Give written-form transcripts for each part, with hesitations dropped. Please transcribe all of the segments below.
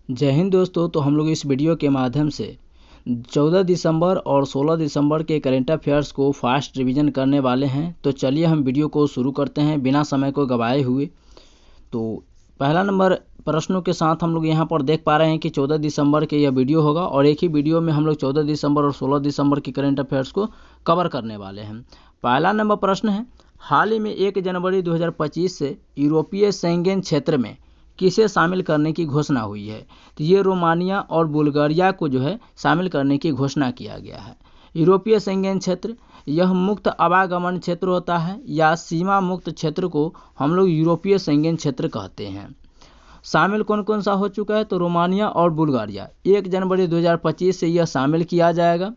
जय हिंद दोस्तों। तो हम लोग इस वीडियो के माध्यम से 14 दिसंबर और 16 दिसंबर के करेंट अफेयर्स को फास्ट रिवीजन करने वाले हैं। तो चलिए हम वीडियो को शुरू करते हैं बिना समय को गवाए हुए। तो पहला नंबर प्रश्नों के साथ हम लोग यहाँ पर देख पा रहे हैं कि 14 दिसंबर के यह वीडियो होगा और एक ही वीडियो में हम लोग 14 दिसंबर और 16 दिसंबर की करेंट अफेयर्स को कवर करने वाले हैं। पहला नंबर प्रश्न है, हाल ही में 1 जनवरी 2025 से यूरोपीय शेंगेन क्षेत्र में किसे शामिल करने की घोषणा हुई है। तो ये रोमानिया और बुल्गारिया को जो है शामिल करने की घोषणा किया गया है। यूरोपीय शेंगेन क्षेत्र यह मुक्त आवागमन क्षेत्र होता है या सीमा मुक्त क्षेत्र को हम लोग यूरोपीय शेंगेन क्षेत्र कहते हैं। शामिल कौन कौन सा हो चुका है, तो रोमानिया और बुल्गारिया 1 जनवरी 2025 से यह शामिल किया जाएगा।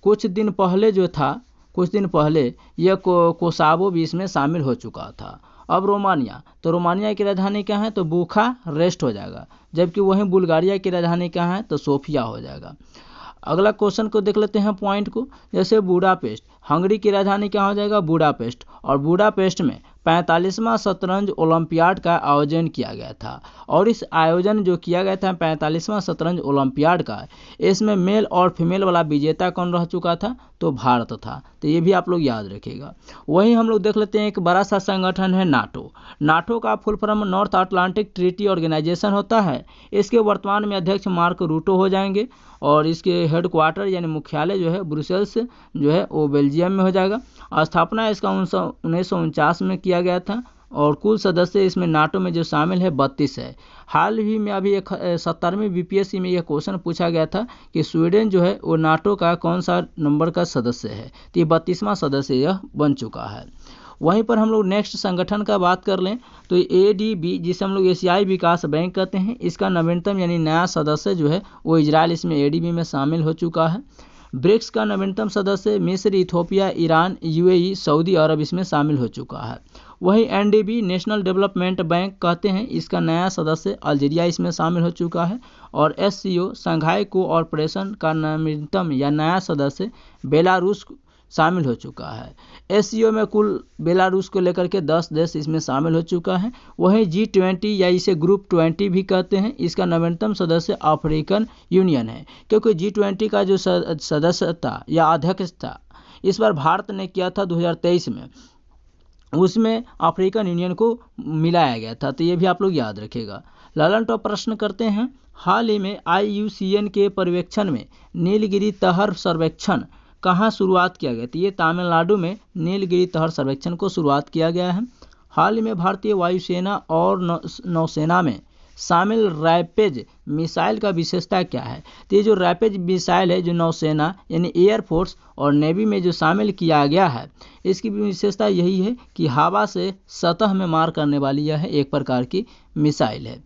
कुछ दिन पहले यह कोसावो भी इसमें शामिल हो चुका था। अब रोमानिया, तो रोमानिया की राजधानी क्या है, तो बुखारेस्ट हो जाएगा, जबकि वहीं बुल्गारिया की राजधानी क्या है, तो सोफिया हो जाएगा। अगला क्वेश्चन को देख लेते हैं पॉइंट को। जैसे बुडापेस्ट, हंगरी की राजधानी क्या हो जाएगा, बुडापेस्ट, और बुडापेस्ट में 45वां शतरंज ओलंपियाड का आयोजन किया गया था। और इस आयोजन जो किया गया था 45वां शतरंज ओलंपियाड का, इसमें मेल और फीमेल वाला विजेता कौन रह चुका था, तो भारत था। तो ये भी आप लोग याद रखिएगा। वहीं हम लोग देख लेते हैं एक बड़ा सा संगठन है नाटो। नाटो का full form North Atlantic Treaty Organization होता है। इसके वर्तमान में अध्यक्ष मार्क रूटो हो जाएंगे और इसके हेडक्वार्टर यानी मुख्यालय जो है ब्रुसेल्स जो है वो बेल्जियम में हो जाएगा। स्थापना इसका 1949 में किया गया था और कुल सदस्य इसमें नाटो में जो शामिल है 32 है। हाल ही में अभी 70वीं बीपीएससी में यह क्वेश्चन पूछा गया था कि स्वीडन जो है वो नाटो का कौन सा नंबर का सदस्य है, तो ये 32वां सदस्य यह बन चुका है। वहीं पर हम लोग नेक्स्ट संगठन का बात कर लें तो एडीबी, जिसे हम लोग एशियाई विकास बैंक कहते हैं, इसका नवीनतम यानी नया सदस्य जो है वो इजराइल इसमें एडीबी में शामिल हो चुका है। ब्रिक्स का नवीनतम सदस्य मिस्र, इथोपिया, ईरान, यूएई, सऊदी अरब इसमें शामिल हो चुका है। वहीं एनडीबी नेशनल डेवलपमेंट बैंक कहते हैं, इसका नया सदस्य अल्जीरिया इसमें शामिल हो चुका है। और एससीओ संघाई कोऑपरेशन का नवीनतम या नया सदस्य बेलारूस शामिल हो चुका है। एससीओ में कुल बेलारूस को लेकर के 10 देश इसमें शामिल हो चुका है। वहीं G20 या इसे ग्रुप 20 भी कहते हैं, इसका नवीनतम सदस्य अफ्रीकन यूनियन है, क्योंकि G20 का जो सदस्यता या अध्यक्ष था इस बार भारत ने किया था 2023 में, उसमें अफ्रीकन यूनियन को मिलाया गया था। तो ये भी आप लोग याद रखिएगा। ललन टॉप प्रश्न करते हैं, हाल ही में IUCN के पर्यवेक्षण में नीलगिरी तहर सर्वेक्षण कहाँ शुरुआत किया गया, तो ये तमिलनाडु में नीलगिरी तहर सर्वेक्षण को शुरुआत किया गया है। हाल ही में भारतीय वायुसेना और नौसेना में शामिल रैपेज मिसाइल का विशेषता क्या है, तो ये जो रैपेज मिसाइल है जो नौसेना यानी एयरफोर्स और नेवी में जो शामिल किया गया है, इसकी विशेषता यही है कि हवा से सतह में मार करने वाली यह एक प्रकार की मिसाइल है।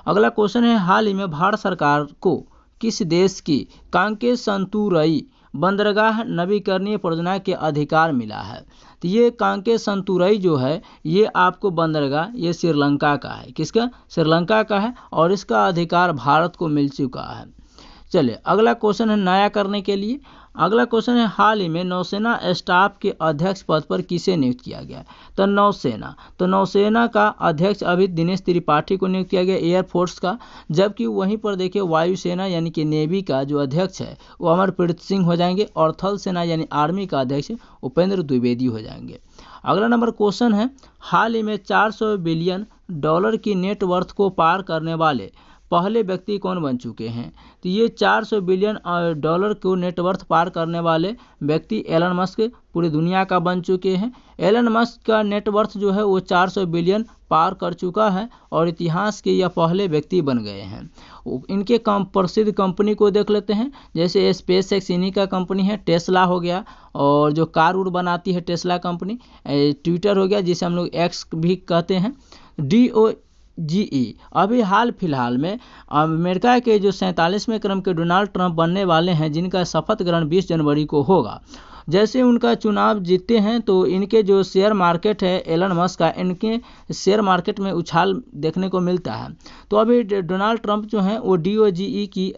अगला क्वेश्चन है, हाल ही में भारत सरकार को किस देश की कांके संतुरई बंदरगाह नवीकरणीय परियोजना के अधिकार मिला है, तो ये कांके संतुरई जो है ये आपको बंदरगाह ये श्रीलंका का है। किसका, श्रीलंका का है और इसका अधिकार भारत को मिल चुका है। चलिए अगला क्वेश्चन है नया करने के लिए। अगला क्वेश्चन है, हाल ही में नौसेना स्टाफ के अध्यक्ष पद पर किसे नियुक्त किया गया, तो नौसेना का अध्यक्ष अभी दिनेश त्रिपाठी को नियुक्त किया गया एयरफोर्स का। जबकि वहीं पर देखिए वायुसेना यानी कि नेवी का जो अध्यक्ष है वो अमरप्रीत सिंह हो जाएंगे और थल सेना यानी आर्मी का अध्यक्ष उपेंद्र द्विवेदी हो जाएंगे। अगला नंबर क्वेश्चन है, हाल ही में $400 बिलियन की नेटवर्थ को पार करने वाले पहले व्यक्ति कौन बन चुके हैं, तो ये $400 बिलियन को नेटवर्थ पार करने वाले व्यक्ति एलन मस्क पूरी दुनिया का बन चुके हैं। एलन मस्क का नेटवर्थ जो है वो 400 बिलियन पार कर चुका है और इतिहास के यह पहले व्यक्ति बन गए हैं। इनके प्रसिद्ध कंपनी को देख लेते हैं, जैसे स्पेस एक्स इन्हीं का कंपनी है, टेस्ला हो गया और जो कार उड़ बनाती है टेस्ला कंपनी, ट्विटर हो गया जिसे हम लोग एक्स भी कहते हैं, DOGE। अभी हाल फिलहाल में अमेरिका के जो 47वें क्रम के डोनाल्ड ट्रंप बनने वाले हैं, जिनका शपथ ग्रहण 20 जनवरी को होगा। जैसे उनका चुनाव जीतते हैं तो इनके जो शेयर मार्केट है एलन मस्क का, इनके शेयर मार्केट में उछाल देखने को मिलता है। तो अभी डोनाल्ड ट्रंप जो हैं वो DOGE की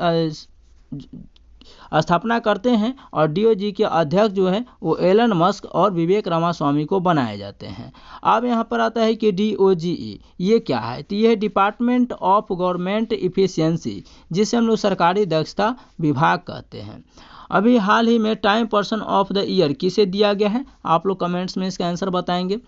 स्थापना करते हैं और DOG के अध्यक्ष जो है वो एलन मस्क और विवेक रामास्वामी को बनाए जाते हैं। अब यहाँ पर आता है कि DOGE ये क्या है, तो ये है डिपार्टमेंट ऑफ गवर्नमेंट इफिशियंसी, जिसे हम लोग सरकारी दक्षता विभाग कहते हैं। अभी हाल ही में time person of the year किसे दिया गया है, आप लोग कमेंट्स में इसका आंसर बताएंगे।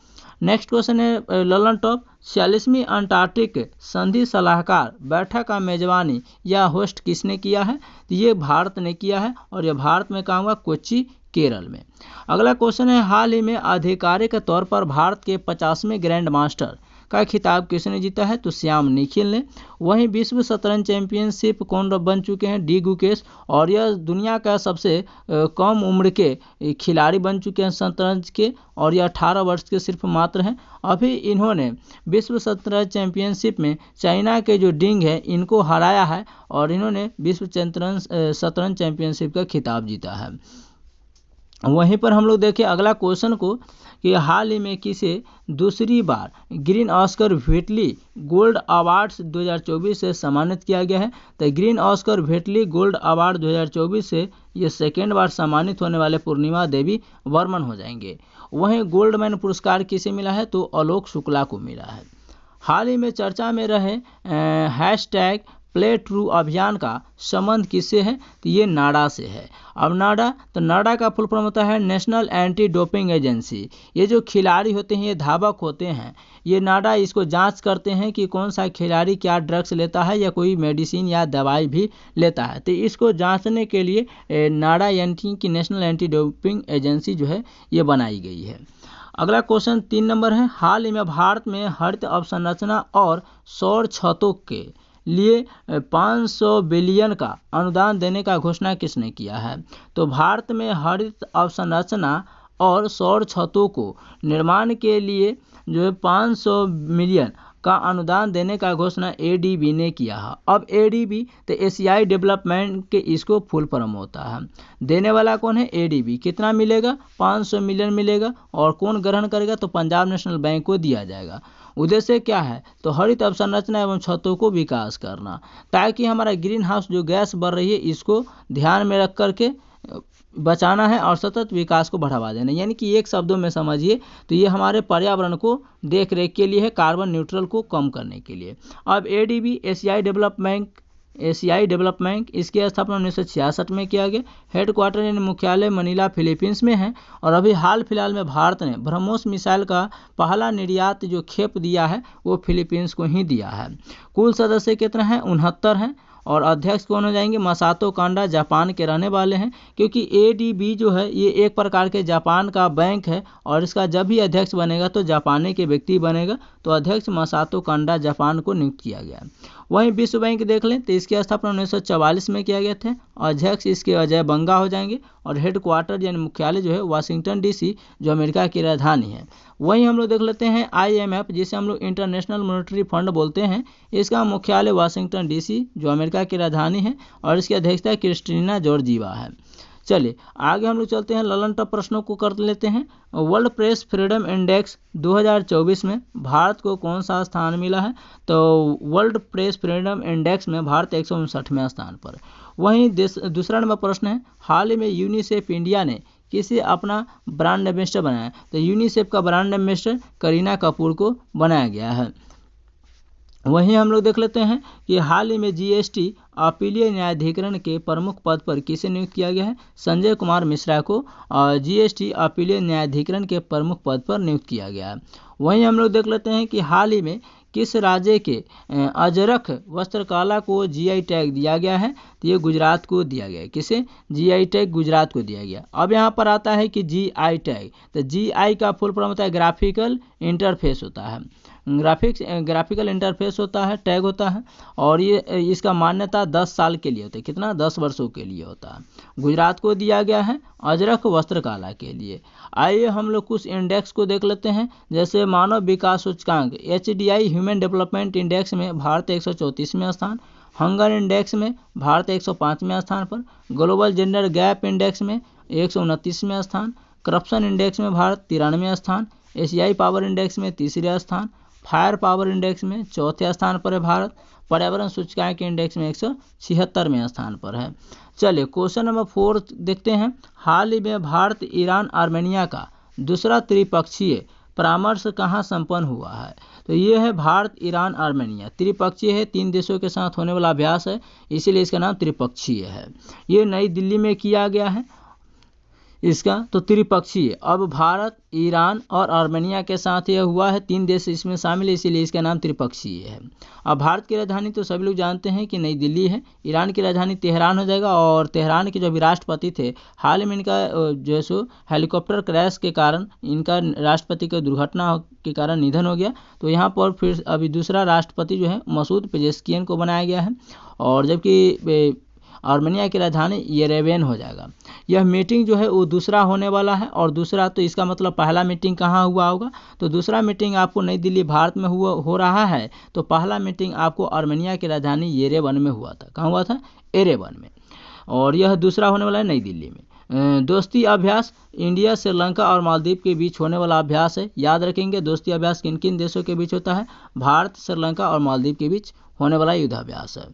नेक्स्ट क्वेश्चन है ललन टॉप 46वीं अंटार्कटिक संधि सलाहकार बैठक का मेजबानी या होस्ट किसने किया है, तो ये भारत ने किया है और ये भारत में कहाँ हुआ, कोच्चि केरल में। अगला क्वेश्चन है हाल ही में आधिकारिक तौर पर भारत के 50वें ग्रैंड मास्टर का खिताब किसने जीता है, तो श्याम निखिल ने। वहीं विश्व शतरंज चैंपियनशिप कौन बन चुके हैं, डी गुकेश, और यह दुनिया का सबसे कम उम्र के खिलाड़ी बन चुके हैं शतरंज के, और यह 18 वर्ष के सिर्फ मात्र हैं। अभी इन्होंने विश्व शतरंज चैंपियनशिप में चाइना के जो डिंग है इनको हराया है और इन्होंने विश्व शतरंज चैंपियनशिप का खिताब जीता है। वहीं पर हम लोग देखें अगला क्वेश्चन को कि हाल ही में किसे दूसरी बार green Oscar Whitley gold awards 2024 से सम्मानित किया गया है, तो green Oscar Whitley gold award 2024 से ये सेकेंड बार सम्मानित होने वाले पूर्णिमा देवी वर्मन हो जाएंगे। वहीं गोल्डमैन पुरस्कार किसे मिला है, तो आलोक शुक्ला को मिला है। हाल ही में चर्चा में रहे हैशटैग प्ले ट्रू अभियान का संबंध किससे है, तो ये नाडा से है। अब नाडा, तो नाडा का फुल फॉर्म होता है नेशनल एंटी डोपिंग एजेंसी। ये जो खिलाड़ी होते हैं, ये धावक होते हैं, ये नाडा इसको जांच करते हैं कि कौन सा खिलाड़ी क्या ड्रग्स लेता है या कोई मेडिसिन या दवाई भी लेता है, तो इसको जांचने के लिए नाडा यानी कि नेशनल एंटी डोपिंग एजेंसी जो है ये बनाई गई है। अगला क्वेश्चन 3 नंबर है हाल ही में भारत में हरित अवसंरचना और सौर छतों के लिए 500 बिलियन का अनुदान देने का घोषणा किसने किया है, तो भारत में हरित अवसंरचना और सौर छतों को निर्माण के लिए जो है 500 मिलियन का अनुदान देने का घोषणा ADB ने किया है। अब ADB तो एशियाई डेवलपमेंट के इसको फुल फॉर्म होता है। देने वाला कौन है, ADB। कितना मिलेगा, 500 मिलियन मिलेगा, और कौन ग्रहण करेगा, तो पंजाब नेशनल बैंक को दिया जाएगा। उद्देश्य क्या है, तो हरित अवसंरचना एवं छतों को विकास करना, ताकि हमारा ग्रीन हाउस जो गैस बढ़ रही है इसको ध्यान में रख करके बचाना है और सतत विकास को बढ़ावा देना, यानी कि एक शब्दों में समझिए तो ये हमारे पर्यावरण को देख रेख के लिए है, कार्बन न्यूट्रल को कम करने के लिए। अब ADB एशियाई डेवलपमेंट इसकी स्थापना 1966 में किया गया। हेडक्वार्टर यानी मुख्यालय मनीला फिलीपींस में है, और अभी हाल फिलहाल में भारत ने ब्रह्मोस मिसाइल का पहला निर्यात जो खेप दिया है वो फिलीपींस को ही दिया है। कुल सदस्य कितना है, 69 हैं, और अध्यक्ष कौन हो जाएंगे, मसातो कांडा जापान के रहने वाले हैं, क्योंकि ADB जो है ये एक प्रकार के जापान का बैंक है, और इसका जब भी अध्यक्ष बनेगा तो जापानी के व्यक्ति बनेगा, तो अध्यक्ष मसातो कांडा जापान को नियुक्त किया गया। वहीं विश्व बैंक देख लें तो इसकी स्थापना 1944 में किया गया था। अध्यक्ष इसके अजय बंगा हो जाएंगे, और हेडक्वार्टर यानी मुख्यालय जो है वाशिंगटन DC जो अमेरिका की राजधानी है। वहीं हम लोग देख लेते हैं IMF जिसे हम लोग इंटरनेशनल मॉनेटरी फंड बोलते हैं, इसका मुख्यालय वाशिंगटन DC जो अमेरिका की राजधानी है, और इसकी अध्यक्षता क्रिस्टीना जॉर्जिवा है। चलिए आगे हम लोग चलते हैं, ललन टॉप प्रश्नों को कर लेते हैं। वर्ल्ड प्रेस फ्रीडम इंडेक्स 2024 में भारत को कौन सा स्थान मिला है, तो वर्ल्ड प्रेस फ्रीडम इंडेक्स में भारत 159वें स्थान पर। वहीं दूसरा नंबर प्रश्न है हाल ही में यूनिसेफ इंडिया ने किसे अपना ब्रांड एम्बेसडर बनाया, तो यूनिसेफ का ब्रांड एम्बेसडर करीना कपूर को बनाया गया है। वहीं हम लोग देख लेते हैं कि हाल ही में GST अपीलीय न्यायाधिकरण के प्रमुख पद पर किसे नियुक्त किया गया है, संजय कुमार मिश्रा को GST अपीलीय न्यायाधिकरण के प्रमुख पद पर नियुक्त किया गया है। वहीं हम लोग देख लेते हैं कि हाल ही में किस राज्य के अजरख वस्त्रकला को GI टैग दिया गया है, तो ये गुजरात को दिया गया है। किसे, GI टैग गुजरात को दिया गया। अब यहाँ पर आता है कि GI टैग, तो GI का फुल फॉर्म होता है ग्राफिकल इंटरफेस होता है, ग्राफिकल इंटरफेस होता है, टैग होता है, और ये इसका मान्यता 10 साल के लिए होता है, कितना, 10 वर्षों के लिए होता है। गुजरात को दिया गया है अजरख वस्त्रकला के लिए। आइए हम लोग कुछ इंडेक्स को देख लेते हैं, जैसे मानव विकास सूचकांक HDI ह्यूमन डेवलपमेंट इंडेक्स में भारत 134वें स्थान, हंगर इंडेक्स में भारत 105वें स्थान पर, ग्लोबल जेंडर गैप इंडेक्स में 129वें स्थान, करप्शन इंडेक्स में भारत 93वें स्थान, एशियाई पावर इंडेक्स में 3रा स्थान, फायर पावर इंडेक्स में चौथे स्थान पर है भारत। पर्यावरण सूचकांक के इंडेक्स में 176वें स्थान पर है। चलिए क्वेश्चन नंबर 4 देखते हैं। हाल ही में भारत ईरान आर्मेनिया का दूसरा त्रिपक्षीय परामर्श कहाँ संपन्न हुआ है? तो ये है भारत ईरान आर्मेनिया, त्रिपक्षीय है, 3 देशों के साथ होने वाला अभ्यास है, इसीलिए इसका नाम त्रिपक्षीय है। ये नई दिल्ली में किया गया है इसका, तो त्रिपक्षीय। अब भारत ईरान और आर्मेनिया के साथ यह हुआ है, 3 देश इसमें शामिल है, इसीलिए इसका नाम त्रिपक्षीय है। अब भारत की राजधानी तो सभी लोग जानते हैं कि नई दिल्ली है। ईरान की राजधानी तेहरान हो जाएगा। और तेहरान के जो भी राष्ट्रपति थे, हाल ही में इनका जो है हेलीकॉप्टर क्रैश के कारण इनका राष्ट्रपति की दुर्घटना के कारण निधन हो गया। तो यहाँ पर फिर अभी दूसरा राष्ट्रपति जो है मसूद पेजेस्कियन को बनाया गया है, और जबकि आर्मेनिया की राजधानी येरेवन हो जाएगा। यह मीटिंग जो है वो दूसरा होने वाला है। और दूसरा तो इसका मतलब पहला मीटिंग कहाँ हुआ होगा? तो दूसरा मीटिंग आपको नई दिल्ली भारत में हो रहा है, तो पहला मीटिंग आपको आर्मेनिया की राजधानी येरेवन में हुआ था। कहाँ हुआ था? येरेवन में। और यह दूसरा होने वाला है नई दिल्ली में। दोस्ती अभ्यास इंडिया, श्रीलंका और मालदीव के बीच होने वाला अभ्यास है। याद रखेंगे दोस्ती अभ्यास किन किन देशों के बीच होता है? भारत, श्रीलंका और मालदीव के बीच होने वाला युद्धाभ्यास है।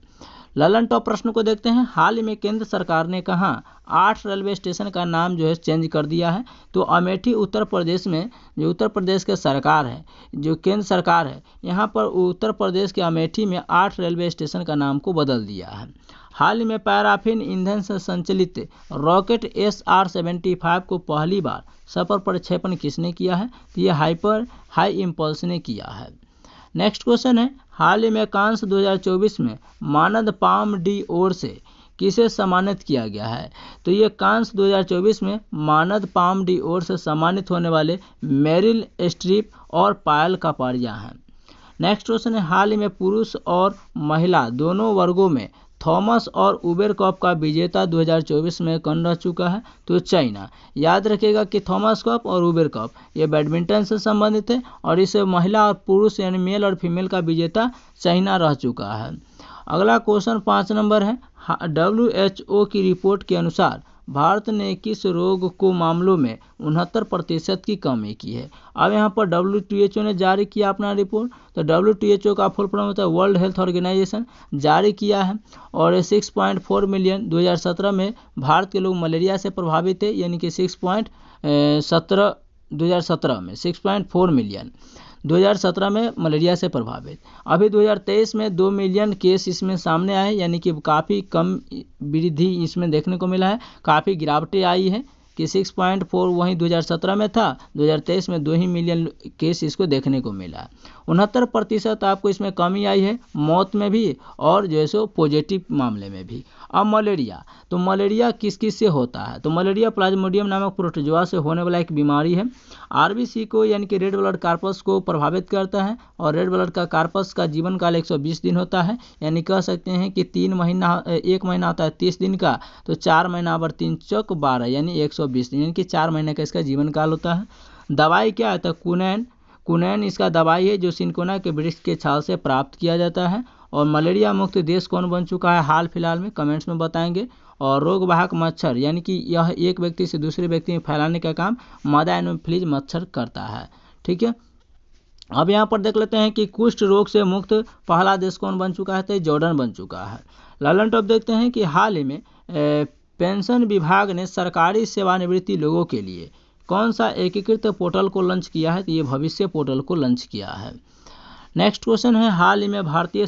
ललन टॉप प्रश्न को देखते हैं। हाल ही में केंद्र सरकार ने कहाँ 8 रेलवे स्टेशन का नाम जो है चेंज कर दिया है? तो अमेठी उत्तर प्रदेश में, जो उत्तर प्रदेश के सरकार है, जो केंद्र सरकार है, यहाँ पर उत्तर प्रदेश के अमेठी में 8 रेलवे स्टेशन का नाम को बदल दिया है। हाल ही में पैराफिन ईंधन से संचालित रॉकेट SR-75 को पहली बार सफल प्रक्षेपण किसने किया है? तो ये हाई इम्पल्स ने किया है। नेक्स्ट क्वेश्चन है। हाल ही में कांस 2024 में मानद पाम डी ओर से किसे सम्मानित किया गया है? तो ये कांस 2024 में मानद पाम डी ओर से सम्मानित होने वाले मेरिल स्ट्रीप और पायल कापाडिया हैं। नेक्स्ट क्वेश्चन है। हाल ही में पुरुष और महिला दोनों वर्गों में थॉमस और उबेर कप का विजेता 2024 में कौन रह चुका है? तो चाइना। याद रखिएगा कि थॉमस कप और उबेर कप ये बैडमिंटन से संबंधित है, और इस महिला और पुरुष यानी मेल और फीमेल का विजेता चाइना रह चुका है। अगला क्वेश्चन 5 नंबर है। WHO की रिपोर्ट के अनुसार भारत ने किस रोग को मामलों में 69% की कमी की है? अब यहाँ पर WHO ने जारी किया अपना रिपोर्ट। तो WHO का फुल फॉर्म होता है वर्ल्ड हेल्थ ऑर्गेनाइजेशन, जारी किया है। और 6.4 मिलियन 2017 में भारत के लोग मलेरिया से प्रभावित थे, यानी कि 2017 में 6.4 मिलियन 2017 में मलेरिया से प्रभावित। अभी 2023 में 2 मिलियन केस इसमें सामने आए, यानी कि काफ़ी कम वृद्धि इसमें देखने को मिला है, काफ़ी गिरावटें आई है कि 6.4 वहीं 2017 में था, 2023 में 2 ही मिलियन केस इसको देखने को मिला। 69% आपको इसमें कमी आई है, मौत में भी और जो है सो पॉजिटिव मामले में भी। अब मलेरिया, तो मलेरिया किस किस से होता है? तो मलेरिया प्लाज्मोडियम नामक प्रोटोजोआ से होने वाला एक बीमारी है। RBC को यानी कि रेड ब्लड कार्पस को प्रभावित करता है, और रेड ब्लड का कार्पस का जीवन काल 120 दिन होता है, यानी कह सकते हैं कि 1 महीना होता है 30 दिन का, तो 4 महीना पर 3 चौक 12 यानी 120 दिन, यानी कि 4 महीने का इसका जीवन काल होता है। दवाई क्या है? तो कुनैन इसका दवाई है, जो सिनकोना के वृक्ष के छाल से प्राप्त किया जाता है। और मलेरिया मुक्त देश कौन बन चुका है हाल फिलहाल में? कमेंट्स में बताएंगे। और रोगवाहक मच्छर, यानी कि यह एक व्यक्ति से दूसरे व्यक्ति में फैलाने का काम मादा एनोफिलीज मच्छर करता है। ठीक है, अब यहाँ पर देख लेते हैं कि कुष्ठ रोग से मुक्त पहला देश कौन बन चुका है? तो जॉर्डन बन चुका है। लालन टॉप देखते हैं कि हाल ही में पेंशन विभाग ने सरकारी सेवानिवृत्ति लोगों के लिए कौन सा एकीकृत पोर्टल को लॉन्च किया है? तो ये भविष्य पोर्टल को लॉन्च किया है। नेक्स्ट क्वेश्चन है। हाल ही में भारतीय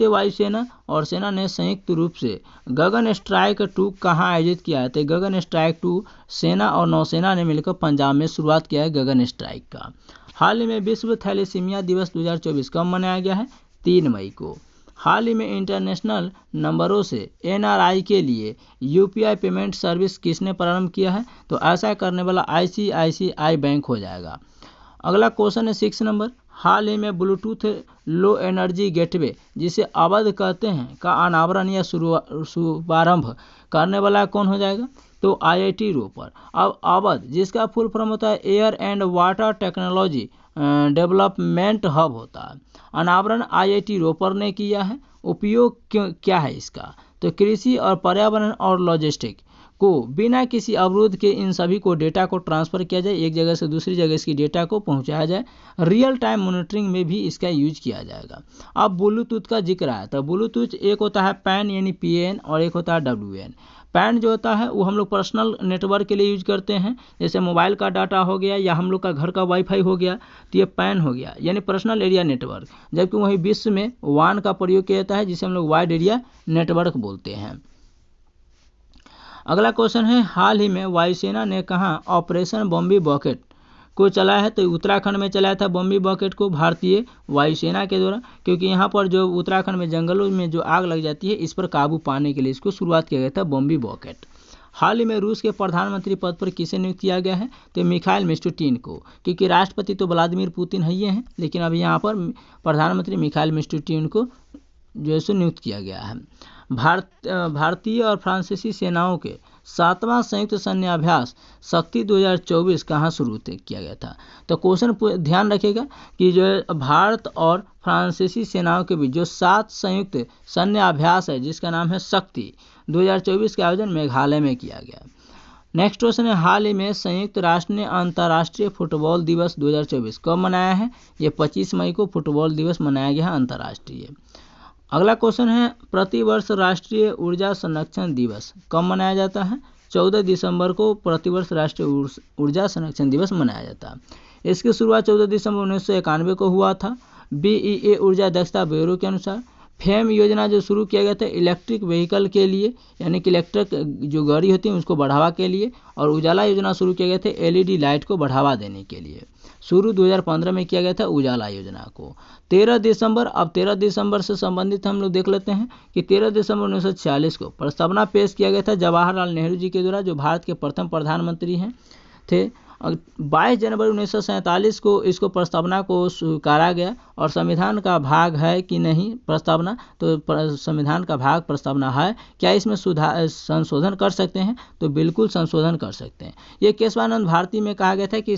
वायुसेना और सेना ने संयुक्त रूप से गगन स्ट्राइक 2 कहाँ आयोजित किया है? तो गगन स्ट्राइक 2 सेना और नौसेना ने मिलकर पंजाब में शुरुआत किया है गगन स्ट्राइक का। हाल ही में विश्व थैलेसीमिया दिवस 2024 कब मनाया गया है? 3 मई को। हाल ही में इंटरनेशनल नंबरों से NRI के लिए UPI पेमेंट सर्विस किसने प्रारंभ किया है? तो ऐसा करने वाला ICICI बैंक हो जाएगा। अगला क्वेश्चन है 6 नंबर। हाल ही में ब्लूटूथ लो एनर्जी गेटवे, जिसे अवध कहते हैं, का अनावरण या शुभारंभ करने वाला कौन हो जाएगा? तो IIT रोपर। अब अवध जिसका फुल फॉर्म होता है air and water technology development hub होता है, अनावरण IIT रोपर ने किया है। उपयोग क्या है इसका? तो कृषि और पर्यावरण और लॉजिस्टिक को बिना किसी अवरोध के इन सभी को डेटा को ट्रांसफ़र किया जाए, एक जगह से दूसरी जगह इसकी डेटा को पहुंचाया जाए। रियल टाइम मॉनिटरिंग में भी इसका यूज किया जाएगा। अब ब्लूटूथ का जिक्र आया तो ब्लूटूथ एक होता है पैन यानी PAN और एक होता है WAN। पैन जो होता है वो हम लोग पर्सनल नेटवर्क के लिए यूज करते हैं, जैसे मोबाइल का डाटा हो गया या हम लोग का घर का वाईफाई हो गया, तो ये पैन हो गया यानी पर्सनल एरिया नेटवर्क। जबकि वहीं विश्व में WAN का प्रयोग किया जाता है जिसे हम लोग वाइड एरिया नेटवर्क बोलते हैं। अगला क्वेश्चन है, हाल ही में वायुसेना ने कहाँ ऑपरेशन बॉम्बी बॉकेट को चलाया है? तो उत्तराखंड में चलाया था बॉम्बी बॉकेट को भारतीय वायुसेना के द्वारा, क्योंकि यहाँ पर जो उत्तराखंड में जंगलों में जो आग लग जाती है इस पर काबू पाने के लिए इसको शुरुआत किया गया था बॉम्बी बॉकेट। हाल ही में रूस के प्रधानमंत्री पद पर किसे नियुक्त किया गया है? तो मिखाइल मिशुस्टिन को, क्योंकि राष्ट्रपति तो व्लादिमीर पुतिन ही हैं, लेकिन अब यहाँ पर प्रधानमंत्री मिखाइल मिशुस्टिन को जो है सो नियुक्त किया गया है। भारतीय और फ्रांसीसी सेनाओं के 7वां संयुक्त सैन्य अभ्यास शक्ति 2024 कहाँ शुरू किया गया था? तो क्वेश्चन ध्यान रखिएगा कि जो भारत और फ्रांसीसी सेनाओं के बीच जो 7 संयुक्त सैन्य अभ्यास है जिसका नाम है शक्ति 2024 का आयोजन मेघालय में किया गया। नेक्स्ट क्वेश्चन है, हाल ही में संयुक्त राष्ट्र ने अंतर्राष्ट्रीय फुटबॉल दिवस 2024 कब मनाया है? ये 25 मई को फुटबॉल दिवस मनाया गया है अंतर्राष्ट्रीय। अगला क्वेश्चन है, प्रतिवर्ष राष्ट्रीय ऊर्जा संरक्षण दिवस कब मनाया जाता है? 14 दिसंबर को प्रतिवर्ष राष्ट्रीय ऊर्जा संरक्षण दिवस मनाया जाता है। इसकी शुरुआत 14 दिसंबर 1991 को हुआ था। BEA ऊर्जा दक्षता ब्यूरो के अनुसार फेम योजना जो शुरू किया गया था इलेक्ट्रिक व्हीकल के लिए, यानी कि इलेक्ट्रिक जो गाड़ी होती है उसको बढ़ावा के लिए, और उजाला योजना शुरू किया गया था LED लाइट को बढ़ावा देने के लिए। शुरू 2015 में किया गया था उजाला योजना को। 13 दिसंबर, अब 13 दिसंबर से संबंधित हम लोग देख लेते हैं कि 13 दिसंबर 1946 को प्रस्तावना पेश किया गया था जवाहरलाल नेहरू जी के द्वारा, जो भारत के प्रथम प्रधानमंत्री हैं थे। 22 जनवरी 1947 को इसको प्रस्तावना को स्वीकारा गया, और संविधान का भाग है कि नहीं प्रस्तावना, तो संविधान का भाग प्रस्तावना है। क्या इसमें संशोधन कर सकते हैं? तो बिल्कुल संशोधन कर सकते हैं। ये केशवानंद भारती में कहा गया था कि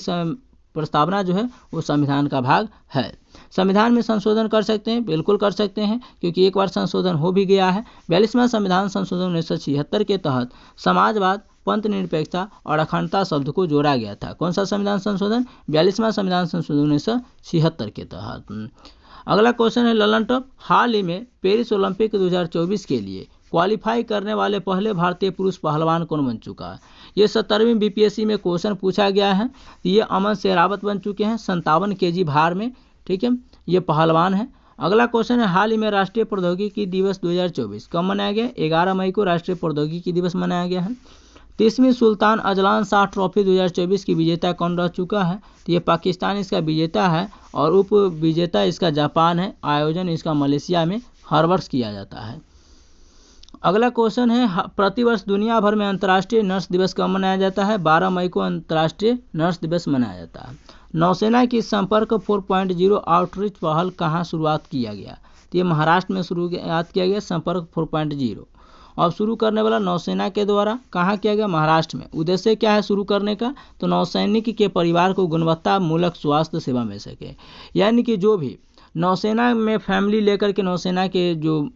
प्रस्तावना जो है वो संविधान का भाग है। संविधान में संशोधन कर सकते हैं, बिल्कुल कर सकते हैं, क्योंकि एक बार संशोधन हो भी गया है। 42वां संविधान संशोधन 1976 के तहत समाजवाद, पंथ निरपेक्षता और अखंडता शब्द को जोड़ा गया था। कौन सा संविधान संशोधन? 42वां संविधान संशोधन 1976 के तहत। अगला क्वेश्चन है, ललन टॉप हाल ही में पेरिस ओलंपिक 2024 के लिए क्वालिफाई करने वाले पहले भारतीय पुरुष पहलवान कौन बन चुका है? ये 17वीं BPSC में क्वेश्चन पूछा गया है। ये अमन शेरावत बन चुके हैं 57 kg भार में, ठीक है, ये पहलवान है। अगला क्वेश्चन है, हाल ही में राष्ट्रीय प्रौद्योगिकी दिवस 2024 कब मनाया गया? 11 मई को राष्ट्रीय प्रौद्योगिकी दिवस मनाया गया है। 30वीं सुल्तान अजलान शाह ट्रॉफी 2024 की विजेता कौन रह चुका है? तो ये पाकिस्तान इसका विजेता है, और उप विजेता इसका जापान है। आयोजन इसका मलेशिया में हर वर्ष किया जाता है। अगला क्वेश्चन है, प्रतिवर्ष दुनिया भर में अंतर्राष्ट्रीय नर्स दिवस कब मनाया जाता है? 12 मई को अंतर्राष्ट्रीय नर्स दिवस मनाया जाता है। नौसेना की संपर्क 4.0 आउटरीच पहल कहाँ शुरुआत किया गया? तो ये महाराष्ट्र में शुरुआत किया गया संपर्क 4.0। और शुरू करने वाला नौसेना के द्वारा कहाँ किया गया? महाराष्ट्र में। उद्देश्य क्या है शुरू करने का? तो नौसैनिक के परिवार को गुणवत्ता मूलक स्वास्थ्य सेवा मिल सके, यानी कि जो भी नौसेना में फैमिली लेकर के नौसेना के जो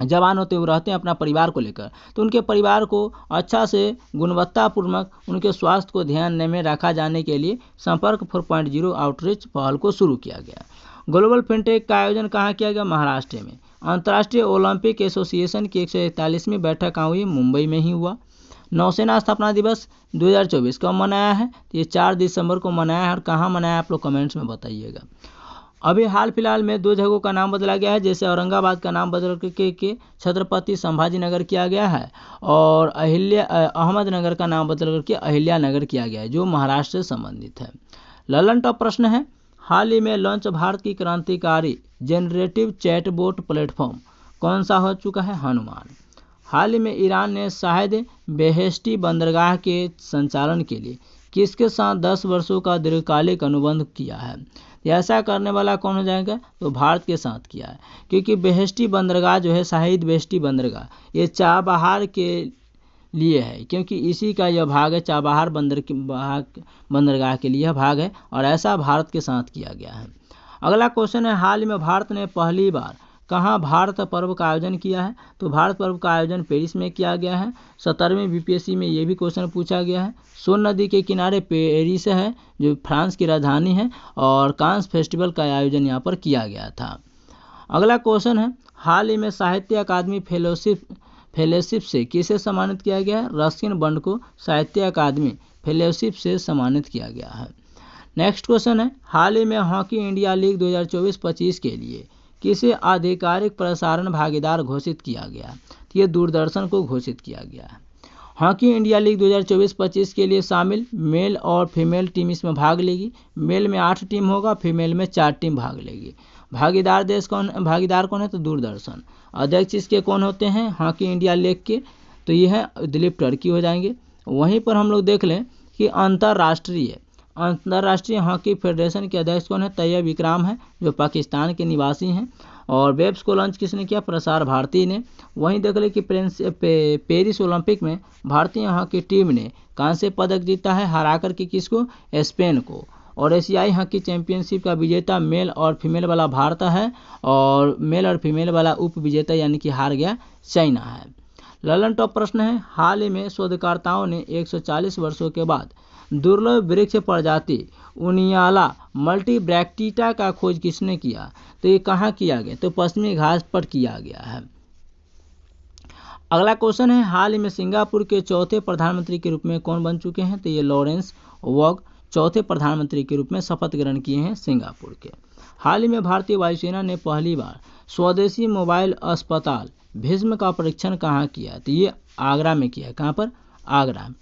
जवान होते हुए रहते हैं अपना परिवार को लेकर, तो उनके परिवार को अच्छा से गुणवत्तापूर्वक उनके स्वास्थ्य को ध्यान में रखा जाने के लिए संपर्क 4.0 आउटरीच पहल को शुरू किया गया। ग्लोबल फिनटेक का आयोजन कहाँ किया गया? महाराष्ट्र में। अंतर्राष्ट्रीय ओलंपिक एसोसिएशन की 141वीं बैठक कहाँ हुई? मुंबई में ही हुआ। नौसेना स्थापना दिवस 2024 कब मनाया है? ये 4 दिसंबर को मनाया है। और कहाँ मनाया है आप लोग कमेंट्स में बताइएगा। अभी हाल फिलहाल में 2 जगहों का नाम बदला गया है, जैसे औरंगाबाद का नाम बदल के छत्रपति संभाजी नगर किया गया है, और अहमदनगर का नाम बदल करके अहिल्या नगर किया गया है, जो महाराष्ट्र से संबंधित है। ललन टॉप प्रश्न है, हाल ही में लॉन्च भारत की क्रांतिकारी जेनरेटिव चैटबॉट प्लेटफॉर्म कौन सा हो चुका है? हनुमान। हाल ही में ईरान ने शायद बेहेस्टी बंदरगाह के संचालन के लिए किसके साथ 10 वर्षों का दीर्घकालिक अनुबंध किया है? ऐसा करने वाला कौन हो जाएगा? तो भारत के साथ किया है, क्योंकि बेहेस्टी बंदरगाह जो है शाहिद बेहेस्टी बंदरगाह, ये चाबहार के लिए है, क्योंकि इसी का यह भाग है। चाबहार बंदरगाह के लिए भाग है, और ऐसा भारत के साथ किया गया है। अगला क्वेश्चन है, हाल ही में भारत ने पहली बार कहाँ भारत पर्व का आयोजन किया है? तो भारत पर्व का आयोजन पेरिस में किया गया है। 17वीं बीपीएससी में ये भी क्वेश्चन पूछा गया है। सोन नदी के किनारे पेरिस है जो फ्रांस की राजधानी है, और कांस फेस्टिवल का आयोजन यहाँ पर किया गया था। अगला क्वेश्चन है, हाल ही में साहित्य अकादमी फेलोशिप से किसे सम्मानित किया गया है? रस्किन बंड को साहित्य अकादमी फेलोशिप से सम्मानित किया गया है। नेक्स्ट क्वेश्चन है, हाल ही में हॉकी इंडिया लीग 2024-25 के लिए किसे आधिकारिक प्रसारण भागीदार घोषित किया गया? तो ये दूरदर्शन को घोषित किया गया है। हॉकी इंडिया लीग 2024-25 के लिए शामिल मेल और फीमेल टीम इसमें भाग लेगी। मेल में 8 टीम होगा, फीमेल में 4 टीम भाग लेगी। भागीदार कौन है? तो दूरदर्शन। अध्यक्ष इसके कौन होते हैं हॉकी इंडिया लीग के? तो ये है दिलीप टर्की हो जाएंगे। वहीं पर हम लोग देख लें कि अंतर्राष्ट्रीय हॉकी फेडरेशन के अध्यक्ष कौन है? तैयब इकराम है जो पाकिस्तान के निवासी हैं। और वेब्स को लॉन्च किसने किया? प्रसार भारती ने। वहीं देख ले कि पेरिस ओलंपिक में भारतीय हॉकी टीम ने कांस्य पदक जीता है, हरा कर के किसको? स्पेन को। और एशियाई हॉकी चैंपियनशिप का विजेता मेल और फीमेल वाला भारत है, और मेल और फीमेल वाला उप विजेता यानी कि हार गया चाइना है। ललन टॉप प्रश्न है, हाल ही में शोधकर्ताओं ने 140 वर्षों के बाद दुर्लभ वृक्ष प्रजाति उनियाला मल्टीब्रैक्टिटा का खोज किसने किया? तो ये कहाँ किया गया? तो पश्चिमी घाट पर किया गया है। अगला क्वेश्चन है, हाल ही में सिंगापुर के चौथे प्रधानमंत्री के रूप में कौन बन चुके हैं? तो ये लॉरेंस वॉग चौथे प्रधानमंत्री के रूप में शपथ ग्रहण किए हैं सिंगापुर के। हाल ही में भारतीय वायुसेना ने पहली बार स्वदेशी मोबाइल अस्पताल भीष्म का परीक्षण कहाँ किया? तो ये आगरा में किया। कहाँ पर? आगरा में।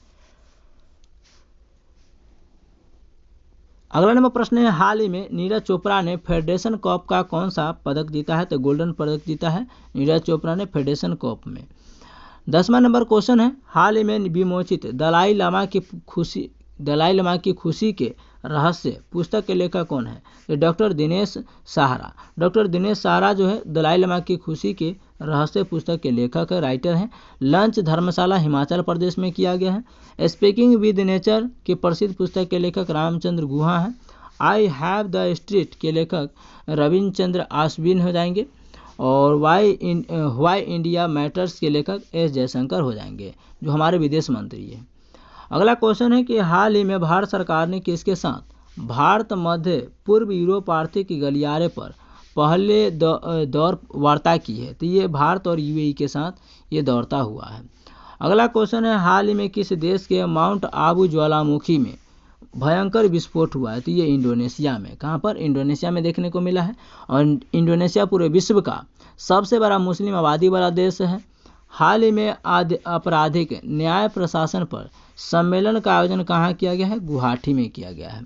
अगला नंबर प्रश्न है, हाल ही में नीरज चोपड़ा ने फेडरेशन कप का कौन सा पदक जीता है? तो गोल्डन पदक जीता है नीरज चोपड़ा ने फेडरेशन कप में। 10वां नंबर क्वेश्चन है, हाल ही में विमोचित दलाई लामा की खुशी के रहस्य पुस्तक के लेखक कौन है? तो डॉक्टर दिनेश सहारा। डॉक्टर दिनेश सहारा जो है दलाई लामा की खुशी के रहस्य पुस्तक के लेखक है, राइटर हैं। लंच धर्मशाला हिमाचल प्रदेश में किया गया है। स्पीकिंग विद नेचर के प्रसिद्ध पुस्तक के लेखक रामचंद्र गुहा हैं। आई हैव द स्ट्रीट के लेखक रविंद्रचंद्र आश्विन हो जाएंगे। और वाई इंडिया मैटर्स के लेखक एस जयशंकर हो जाएंगे जो हमारे विदेश मंत्री हैं। अगला क्वेश्चन है कि हाल ही में भारत सरकार ने किसके साथ भारत मध्य पूर्व यूरोप आर्थिक गलियारे पर पहले दौर वार्ता की है? तो ये भारत और यूएई के साथ ये दौड़ता हुआ है। अगला क्वेश्चन है, हाल ही में किस देश के माउंट आबू ज्वालामुखी में भयंकर विस्फोट हुआ है? तो ये इंडोनेशिया में। कहाँ पर? इंडोनेशिया में देखने को मिला है। और इंडोनेशिया पूरे विश्व का सबसे बड़ा मुस्लिम आबादी वाला देश है। हाल ही में आपराधिक न्याय प्रशासन पर सम्मेलन का आयोजन कहाँ किया गया है? गुवाहाटी में किया गया है।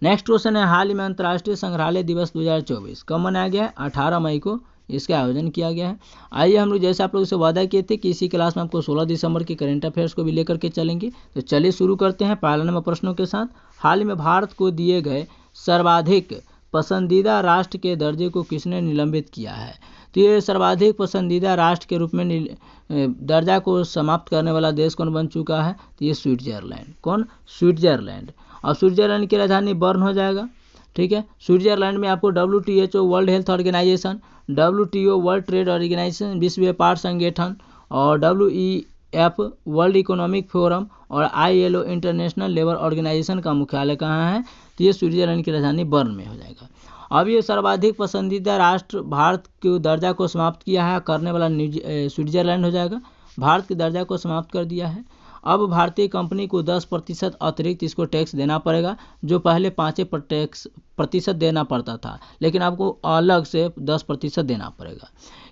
नेक्स्ट क्वेश्चन है, हाल ही में अंतर्राष्ट्रीय संग्रहालय दिवस 2024 कब मनाया गया है? 18 मई को इसका आयोजन किया गया है। आइए हम लोग जैसे आप लोगों से वादा किए थे कि इसी क्लास में आपको 16 दिसंबर के करंट अफेयर्स को भी लेकर के चलेंगे, तो चलिए शुरू करते हैं पहला नंबर प्रश्नों के साथ। हाल ही में भारत को दिए गए सर्वाधिक पसंदीदा राष्ट्र के दर्जे को किसने निलंबित किया है? तो ये सर्वाधिक पसंदीदा राष्ट्र के रूप में दर्जा को समाप्त करने वाला देश कौन बन चुका है? तो ये स्विट्जरलैंड। कौन? स्विट्जरलैंड। और स्विट्जरलैंड की राजधानी बर्न हो जाएगा। ठीक है। स्विट्जरलैंड में आपको WHO World Health Organization, WTO World Trade Organization विश्व व्यापार संगठन, और WEF वर्ल्ड इकोनॉमिक फोरम, और ILO इंटरनेशनल लेबर ऑर्गेनाइजेशन का मुख्यालय कहाँ है? तो ये स्विट्जरलैंड की राजधानी बर्न में हो जाएगा। अब ये सर्वाधिक पसंदीदा राष्ट्र भारत के दर्जा को समाप्त किया है करने वाला स्विट्जरलैंड हो जाएगा। भारत के दर्जा को समाप्त कर दिया है। अब भारतीय कंपनी को 10% अतिरिक्त इसको टैक्स देना पड़ेगा, जो पहले 5% देना पड़ता था, लेकिन आपको अलग से 10% देना पड़ेगा।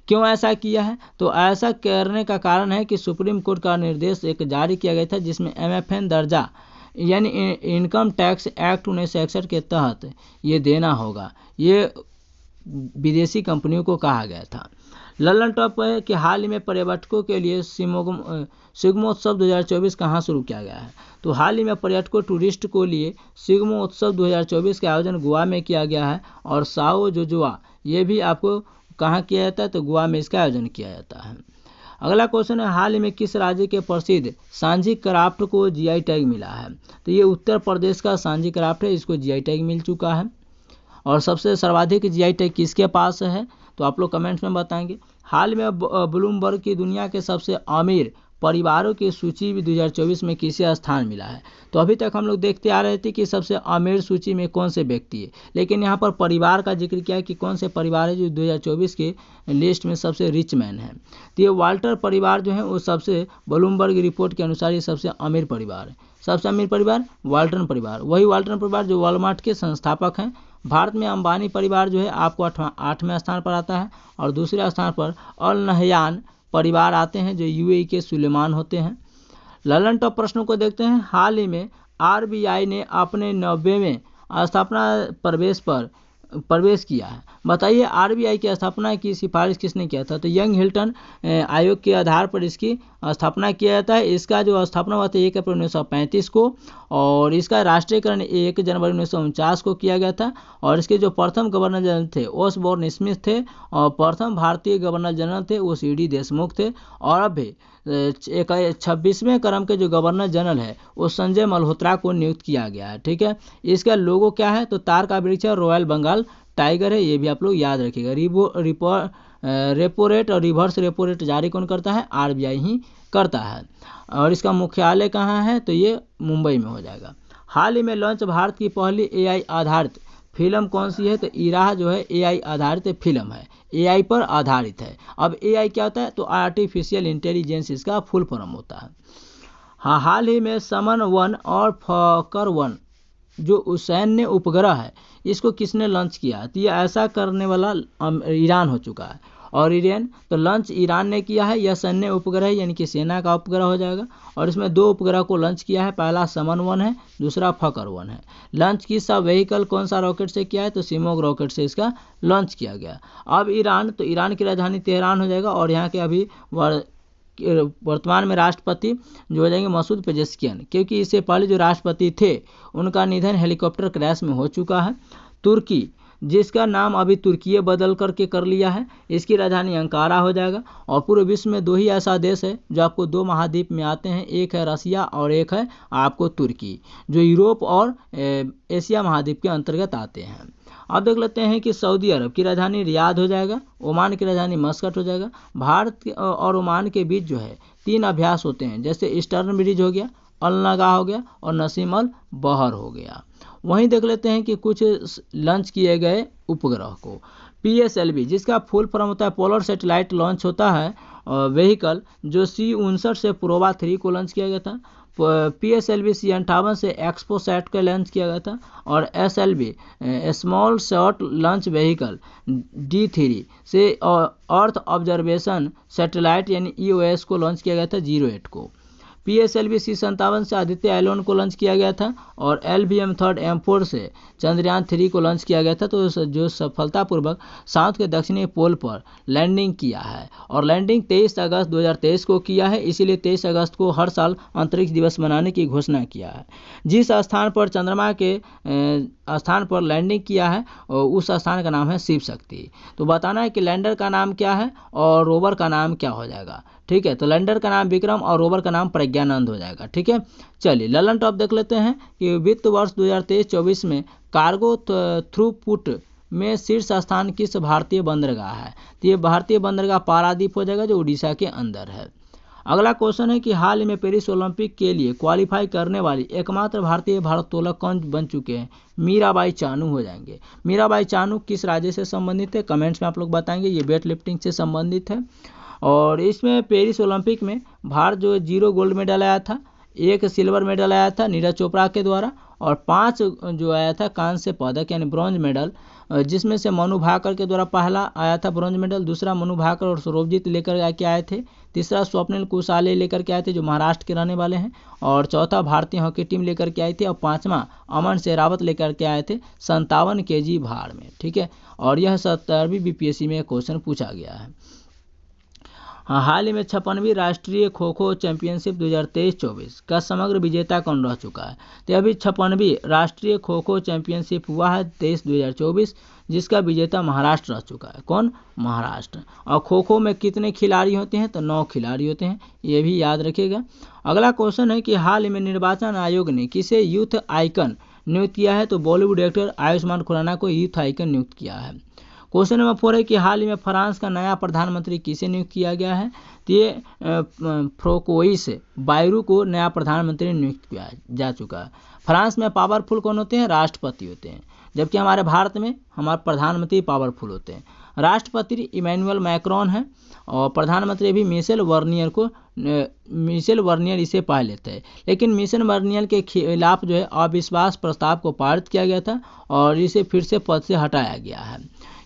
क्यों ऐसा किया है? तो ऐसा करने का कारण है कि सुप्रीम कोर्ट का निर्देश एक जारी किया गया था, जिसमें MFN दर्जा यानी इनकम टैक्स एक्ट 1961 के तहत ये देना होगा। ये विदेशी कंपनियों को कहा गया था। लल्लन टॉप है कि हाल ही में पर्यटकों के लिए शिग्मोत्सव 2024 कहाँ शुरू किया गया है? तो हाल ही में पर्यटकों टूरिस्ट को लिए शिग्मोत्सव 2024 का आयोजन गोवा में किया गया है। और साओ जोजुआ ये भी आपको कहाँ किया जाता है? तो गोवा में इसका आयोजन किया जाता है। अगला क्वेश्चन है, हाल ही में किस राज्य के प्रसिद्ध सांझी क्राफ्ट को GI टैग मिला है? तो ये उत्तर प्रदेश का सांझी क्राफ्ट है, इसको GI टैग मिल चुका है। और सबसे सर्वाधिक जीआई टैग किसके पास है, तो आप लोग कमेंट्स में बताएंगे। हाल में ब्लूमबर्ग की दुनिया के सबसे अमीर परिवारों की सूची भी 2024 में किसे स्थान मिला है। तो अभी तक हम लोग देखते आ रहे थे कि सबसे अमीर सूची में कौन से व्यक्ति है, लेकिन यहाँ पर परिवार का जिक्र किया है कि कौन से परिवार है जो 2024 के लिस्ट में सबसे रिच मैन है। तो ये वाल्टर परिवार जो है वो सबसे ब्लूमबर्ग रिपोर्ट के अनुसार ये सबसे अमीर परिवार है। सबसे अमीर परिवार वाल्टन परिवार, वही वाल्टन परिवार जो वॉलमार्ट के संस्थापक हैं। भारत में अंबानी परिवार जो है आपको 8वें स्थान पर आता है और दूसरे स्थान पर अल नहयान परिवार आते हैं जो यूएई के सुलेमान होते हैं। ललन टॉप प्रश्नों को देखते हैं। हाल ही में आरबीआई ने अपने 90वें स्थापना प्रवेश किया है। बताइए आरबीआई की स्थापना की सिफारिश किसने किया था, तो यंग हिल्टन आयोग के आधार पर इसकी स्थापना किया जाता है। इसका जो स्थापना हुआ था 1 अप्रैल 1935 को और इसका राष्ट्रीयकरण 1 जनवरी 1949 को किया गया था। और इसके जो प्रथम गवर्नर जनरल थे ओसबोर्न स्मिथ थे और प्रथम भारतीय गवर्नर जनरल थे वो सीडी देशमुख थे। और अभी 26वें क्रम के जो गवर्नर जनरल है वो संजय मल्होत्रा को नियुक्त किया गया है। ठीक है, इसका लोगो क्या है, तो तार का वृक्ष है, रॉयल बंगाल टाइगर है, ये भी आप लोग याद रखिएगा। रेपो रेट और रिवर्स रेपो रेट जारी कौन करता है, आरबीआई ही करता है। और इसका मुख्यालय कहाँ है, तो ये मुंबई में हो जाएगा। हाल ही में लॉन्च भारत की पहली एआई आधारित फिल्म कौन सी है, तो इराह जो है एआई आधारित फिल्म है, एआई पर आधारित है। अब एआई क्या होता है, तो आर्टिफिशियल इंटेलिजेंस इसका फुल फॉर्म होता है। हाँ, हाल ही में समन 1 और फकर 1 जो सैन्य उपग्रह है इसको किसने लॉन्च किया, तो ये ऐसा करने वाला ईरान हो चुका है। और ईरान तो लॉन्च ईरान ने किया है, यह सैन्य उपग्रह यानी कि सेना का उपग्रह हो जाएगा। और इसमें 2 उपग्रह को लॉन्च किया है, पहला समन 1 है, दूसरा फकर 1 है। लॉन्च किस व्हीकल कौन सा रॉकेट से किया है, तो सिमोग रॉकेट से इसका लॉन्च किया गया। अब ईरान, तो ईरान की राजधानी तेहरान हो जाएगा और यहाँ के अभी वर्तमान में राष्ट्रपति जो हो जाएंगे मसूद पेजेस्कियन, क्योंकि इससे पहले जो राष्ट्रपति थे उनका निधन हेलीकॉप्टर क्रैश में हो चुका है। तुर्की, जिसका नाम अभी तुर्की बदल करके कर लिया है, इसकी राजधानी अंकारा हो जाएगा। और पूरे विश्व में 2 ही ऐसा देश है जो आपको 2 महाद्वीप में आते हैं, एक है रसिया और एक है आपको तुर्की, जो यूरोप और एशिया महाद्वीप के अंतर्गत आते हैं। अब देख लेते हैं कि सऊदी अरब की राजधानी रियाद हो जाएगा, ओमान की राजधानी मस्कट हो जाएगा। भारत और ओमान के बीच जो है 3 अभ्यास होते हैं, जैसे ईस्टर्न ब्रिज हो गया, अल नगा हो गया और नसीम अल बहर हो गया। वहीं देख लेते हैं कि कुछ लॉन्च किए गए उपग्रह को। पीएसएलवी जिसका फुल फॉर्म होता है पोलर सैटेलाइट लॉन्च होता है व्हीकल, जो C-59 से प्रोवा 3 को लॉन्च किया गया था। पीएसएलवी C-58 से एक्सपोसैट का लॉन्च किया गया था। और SLV small short launch vehicle D3 से अर्थ ऑब्जर्वेशन सैटेलाइट यानी EOS को लॉन्च किया गया था 08 को। पीएसएलवी C-57 से आदित्य एल1 को लॉन्च किया गया था और LVM 3 M4 से चंद्रयान 3 को लॉन्च किया गया था। तो जो सफलतापूर्वक साउथ के दक्षिणी पोल पर लैंडिंग किया है और लैंडिंग 23 अगस्त 2023 को किया है, इसीलिए 23 अगस्त को हर साल अंतरिक्ष दिवस मनाने की घोषणा किया है। जिस स्थान पर चंद्रमा के स्थान पर लैंडिंग किया है उस स्थान का नाम है शिव शक्ति। तो बताना है कि लैंडर का नाम क्या है और रोवर का नाम क्या हो जाएगा। ठीक है, तो लैंडर का नाम विक्रम और रोवर का नाम प्रज्ञानंद हो जाएगा। ठीक है, चलिए ललन टॉप देख लेते हैं कि वित्त वर्ष 2023-24 में कार्गो थ्रूपुट में शीर्ष स्थान किस भारतीय बंदरगाह है, तो ये भारतीय बंदरगाह पारादीप हो जाएगा जो उड़ीसा के अंदर है। अगला क्वेश्चन है कि हाल ही में पेरिस ओलंपिक के लिए क्वालिफाई करने वाली एकमात्र भारतीय भारोत्तोलक कौन बन चुके हैं, मीराबाई चानू हो जाएंगे। मीराबाई चानू किस राज्य से संबंधित है, कमेंट्स में आप लोग बताएंगे। ये वेट लिफ्टिंग से संबंधित है। और इसमें पेरिस ओलंपिक में भारत जो 0 गोल्ड मेडल आया था, 1 सिल्वर मेडल आया था नीरज चोपड़ा के द्वारा और 5 जो आया था कांस्य पदक यानी ब्रॉन्ज मेडल, जिसमें से मनु भाकर के द्वारा पहला आया था ब्रॉन्ज मेडल, दूसरा मनु भाकर और सौरभजीत लेकर के आए थे, तीसरा स्वप्निल कुशाले लेकर के आए थे जो महाराष्ट्र के रहने वाले हैं, और चौथा भारतीय हॉकी टीम लेकर के आई थी, और 5वां अमन शेरावत लेकर के आए थे 57 kg भार में। ठीक है, और यह 70वीं बीपीएससी में क्वेश्चन पूछा गया है। हाल ही में 56वीं राष्ट्रीय खो खो चैंपियनशिप 2023-24 का समग्र विजेता कौन रह चुका है, तो अभी 56वीं राष्ट्रीय खो खो चैंपियनशिप हुआ है 23-2024 जिसका विजेता महाराष्ट्र रह चुका है। कौन, महाराष्ट्र। और खो खो में कितने खिलाड़ी होते हैं, तो 9 खिलाड़ी होते हैं, ये भी याद रखिएगा। अगला क्वेश्चन है कि हाल ही में निर्वाचन आयोग ने किसे यूथ आइकन नियुक्त किया है? तो बॉलीवुड एक्टर आयुष्मान खुराना को यूथ आइकन नियुक्त किया है। क्वेश्चन नंबर 4 है कि हाल ही में फ्रांस का नया प्रधानमंत्री किसे नियुक्त किया गया है? तो ये फ्रांकोइस बायरू को नया प्रधानमंत्री नियुक्त किया जा चुका है। फ्रांस में पावरफुल कौन होते हैं? राष्ट्रपति होते हैं, जबकि हमारे भारत में हमारे प्रधानमंत्री पावरफुल होते हैं। राष्ट्रपति इमैनुअल मैक्रोन है और प्रधानमंत्री भी मिशेल वर्नियर इसे पा लेते हैं, लेकिन मिशेल वर्नियर के खिलाफ जो है अविश्वास प्रस्ताव को पारित किया गया था और इसे फिर से पद से हटाया गया है।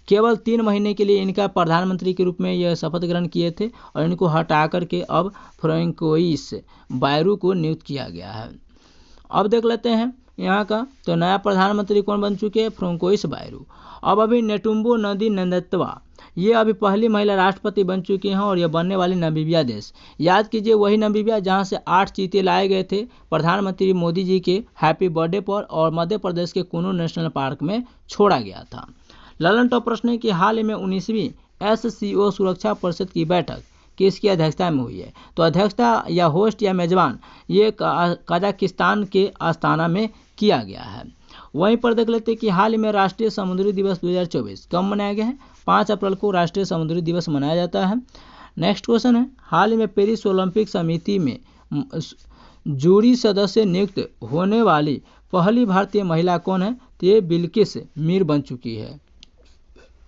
केवल 3 महीने के लिए इनका प्रधानमंत्री के रूप में यह शपथ ग्रहण किए थे और इनको हटा करके अब फ्रांकोइस बायरू को नियुक्त किया गया है। अब देख लेते हैं यहाँ का, तो नया प्रधानमंत्री कौन बन चुके हैं? François Bayrou. अब अभी नेटुम्बो नदी नंदत्वा, ये अभी पहली महिला राष्ट्रपति बन चुकी हैं और यह बनने वाली नामीबिया देश। याद कीजिए वही नामीबिया जहाँ से 8 चीते लाए गए थे प्रधानमंत्री मोदी जी के हैप्पी बर्थडे पर और मध्य प्रदेश के कुनू नेशनल पार्क में छोड़ा गया था। ललन टॉप प्रश्न है कि हाल ही में 19वीं SCO सुरक्षा परिषद की बैठक किसकी अध्यक्षता में हुई है? तो अध्यक्षता या होस्ट या मेजबान ये कजाकिस्तान के अस्ताना में किया गया है। वहीं पर देख लेते हैं कि हाल ही में राष्ट्रीय समुद्री दिवस 2024 कब मनाया गया है? 5 अप्रैल को राष्ट्रीय समुद्री दिवस मनाया जाता है। नेक्स्ट क्वेश्चन है, हाल ही में पेरिस ओलंपिक समिति में जूरी सदस्य नियुक्त होने वाली पहली भारतीय महिला कौन है? तो ये बिल्किस मीर बन चुकी है।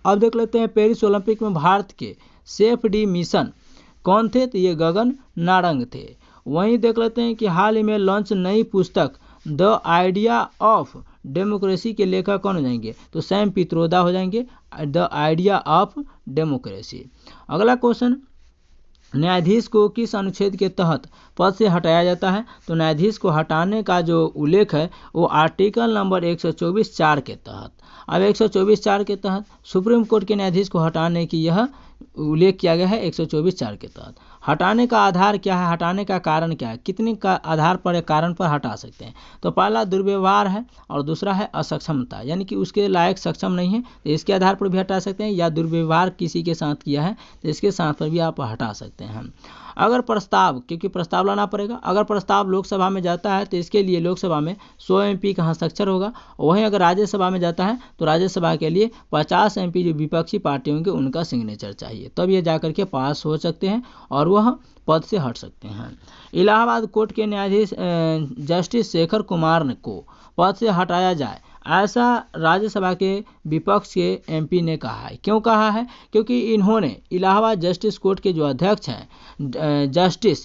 अब देख लेते हैं पेरिस ओलंपिक में भारत के सेफ डी मिशन कौन थे? तो ये गगन नारंग थे। वहीं देख लेते हैं कि हाल ही में लॉन्च नई पुस्तक द आइडिया ऑफ डेमोक्रेसी के लेखक कौन हो जाएंगे? तो सैम पित्रोदा हो जाएंगे, द आइडिया ऑफ डेमोक्रेसी। अगला क्वेश्चन, न्यायाधीश को किस अनुच्छेद के तहत पद से हटाया जाता है? तो न्यायाधीश को हटाने का जो उल्लेख है वो आर्टिकल नंबर 124(4) के तहत। अब 124(4) के तहत सुप्रीम कोर्ट के न्यायाधीश को हटाने की यह उल्लेख किया गया है 124(4) के तहत। हटाने का आधार क्या है? हटाने का कारण क्या है? कितने का आधार पर या कारण पर हटा सकते हैं? तो पहला दुर्व्यवहार है और दूसरा है असक्षमता, यानी कि उसके लायक सक्षम नहीं है तो इसके आधार पर भी हटा सकते हैं, या दुर्व्यवहार किसी के साथ किया है तो इसके साथ पर भी आप हटा सकते हैं। अगर प्रस्ताव, क्योंकि प्रस्ताव लाना पड़ेगा, अगर प्रस्ताव लोकसभा में जाता है तो इसके लिए लोकसभा में 100 MP का हस्ताक्षर होगा। वहीं अगर राज्यसभा में जाता है तो राज्यसभा के लिए 50 MP जो विपक्षी पार्टी होंगे उनका सिग्नेचर चाहिए, तब ये जाकर के पास हो सकते हैं और वह पद से हट सकते हैं। इलाहाबाद कोर्ट के न्यायाधीश जस्टिस शेखर कुमार को पद से हटाया जाए, ऐसा राज्यसभा के विपक्ष के MP ने कहा है। क्यों कहा है? क्योंकि इन्होंने इलाहाबाद जस्टिस कोर्ट के जो अध्यक्ष हैं जस्टिस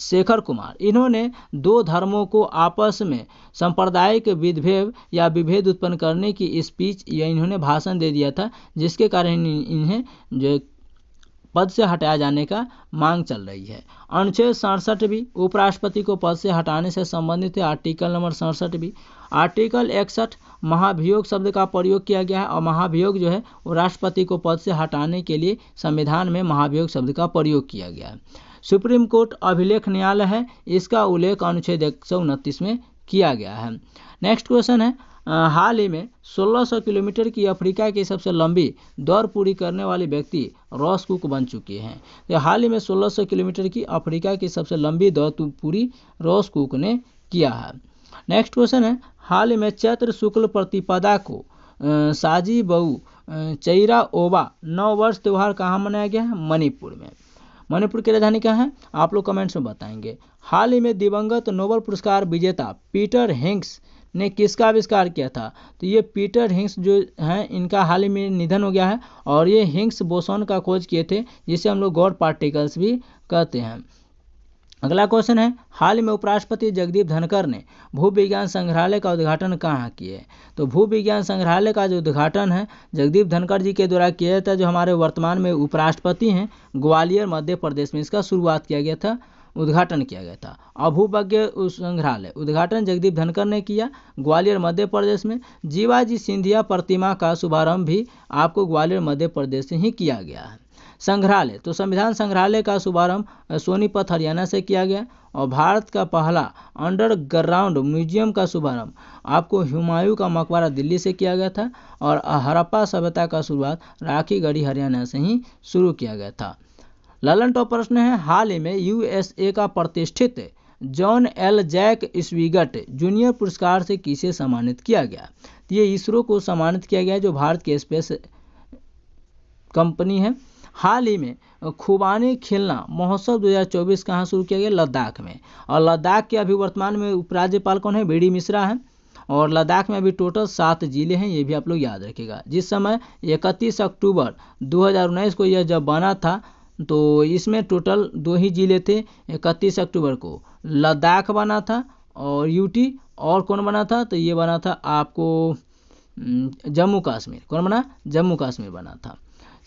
शेखर कुमार, इन्होंने 2 धर्मों को आपस में सांप्रदायिक विभेद या विभेद उत्पन्न करने की स्पीच या इन्होंने भाषण दे दिया था, जिसके कारण इन्हें जो पद से हटाया जाने का मांग चल रही है। अनुच्छेद 67 भी उपराष्ट्रपति को पद से हटाने से संबंधित है, आर्टिकल नंबर 67 भी। आर्टिकल 61 महाभियोग शब्द का प्रयोग किया गया है और महाभियोग जो है वो राष्ट्रपति को पद से हटाने के लिए संविधान में महाभियोग शब्द का प्रयोग किया गया है। सुप्रीम कोर्ट अभिलेख न्यायालय है, इसका उल्लेख अनुच्छेद 129 में किया गया है। नेक्स्ट क्वेश्चन है, हाल ही में 1600 किलोमीटर की अफ्रीका की सबसे लंबी दौड़ पूरी करने वाली व्यक्ति रॉस कुक बन चुके हैं। तो हाल ही में 1600 किलोमीटर की अफ्रीका की सबसे लंबी दौड़ पूरी रॉस कुक ने किया है। नेक्स्ट क्वेश्चन है, हाल ही में चैत्र शुक्ल प्रतिपदा को साजी बऊ चैरा ओबा 9 वर्ष त्यौहार कहाँ मनाया गया है? मणिपुर में। मणिपुर की राजधानी कहाँ है? आप लोग कमेंट्स में बताएंगे। हाल ही में दिवंगत नोबेल पुरस्कार विजेता पीटर हिंग्स ने किसका आविष्कार किया था? तो ये पीटर हिंग्स जो हैं इनका हाल ही में निधन हो गया है और ये हिंग्स बोसॉन का खोज किए थे, जिसे हम लोग गॉड पार्टिकल्स भी कहते हैं। अगला क्वेश्चन है, हाल ही में उपराष्ट्रपति जगदीप धनखड़ ने भूविज्ञान संग्रहालय का उद्घाटन कहाँ किए? तो भूविज्ञान संग्रहालय का जो उद्घाटन है जगदीप धनखड़ जी के द्वारा किया था, जो हमारे वर्तमान में उपराष्ट्रपति हैं, ग्वालियर मध्य प्रदेश में इसका शुरुआत किया गया था, उद्घाटन किया गया था। अभूभव्य संग्रहालय उद्घाटन जगदीप धनखड़ ने किया ग्वालियर मध्य प्रदेश में। जीवाजी सिंधिया प्रतिमा का शुभारंभ भी आपको ग्वालियर मध्य प्रदेश से ही किया गया है। संग्रहालय, तो संविधान संग्रहालय का शुभारंभ सोनीपत हरियाणा से किया गया और भारत का पहला अंडरग्राउंड म्यूजियम का शुभारंभ आपको हुमायूं का मकबरा दिल्ली से किया गया था और हड़प्पा सभ्यता का शुरुआत राखीगढ़ी हरियाणा से ही शुरू किया गया था। ललन टॉप प्रश्न है, हाल ही में USA का प्रतिष्ठित जॉन एल जैक स्वीगट जूनियर पुरस्कार से किसे सम्मानित किया गया? तो ये इसरो को सम्मानित किया गया, जो भारत की स्पेस कंपनी है। हाल ही में खुबानी खिलना महोत्सव 2024 कहाँ शुरू किया गया? लद्दाख में। और लद्दाख के अभी वर्तमान में उपराज्यपाल कौन है? बी.डी. मिश्रा हैं। और लद्दाख में अभी टोटल 7 जिले हैं, ये भी आप लोग याद रखिएगा। जिस समय 31 अक्टूबर 2019 को यह जब बना था, तो इसमें टोटल 2 ही जिले थे। 31 अक्टूबर को लद्दाख बना था और यूटी, और कौन बना था? तो ये बना था आपको जम्मू कश्मीर। कौन बना? जम्मू कश्मीर बना था।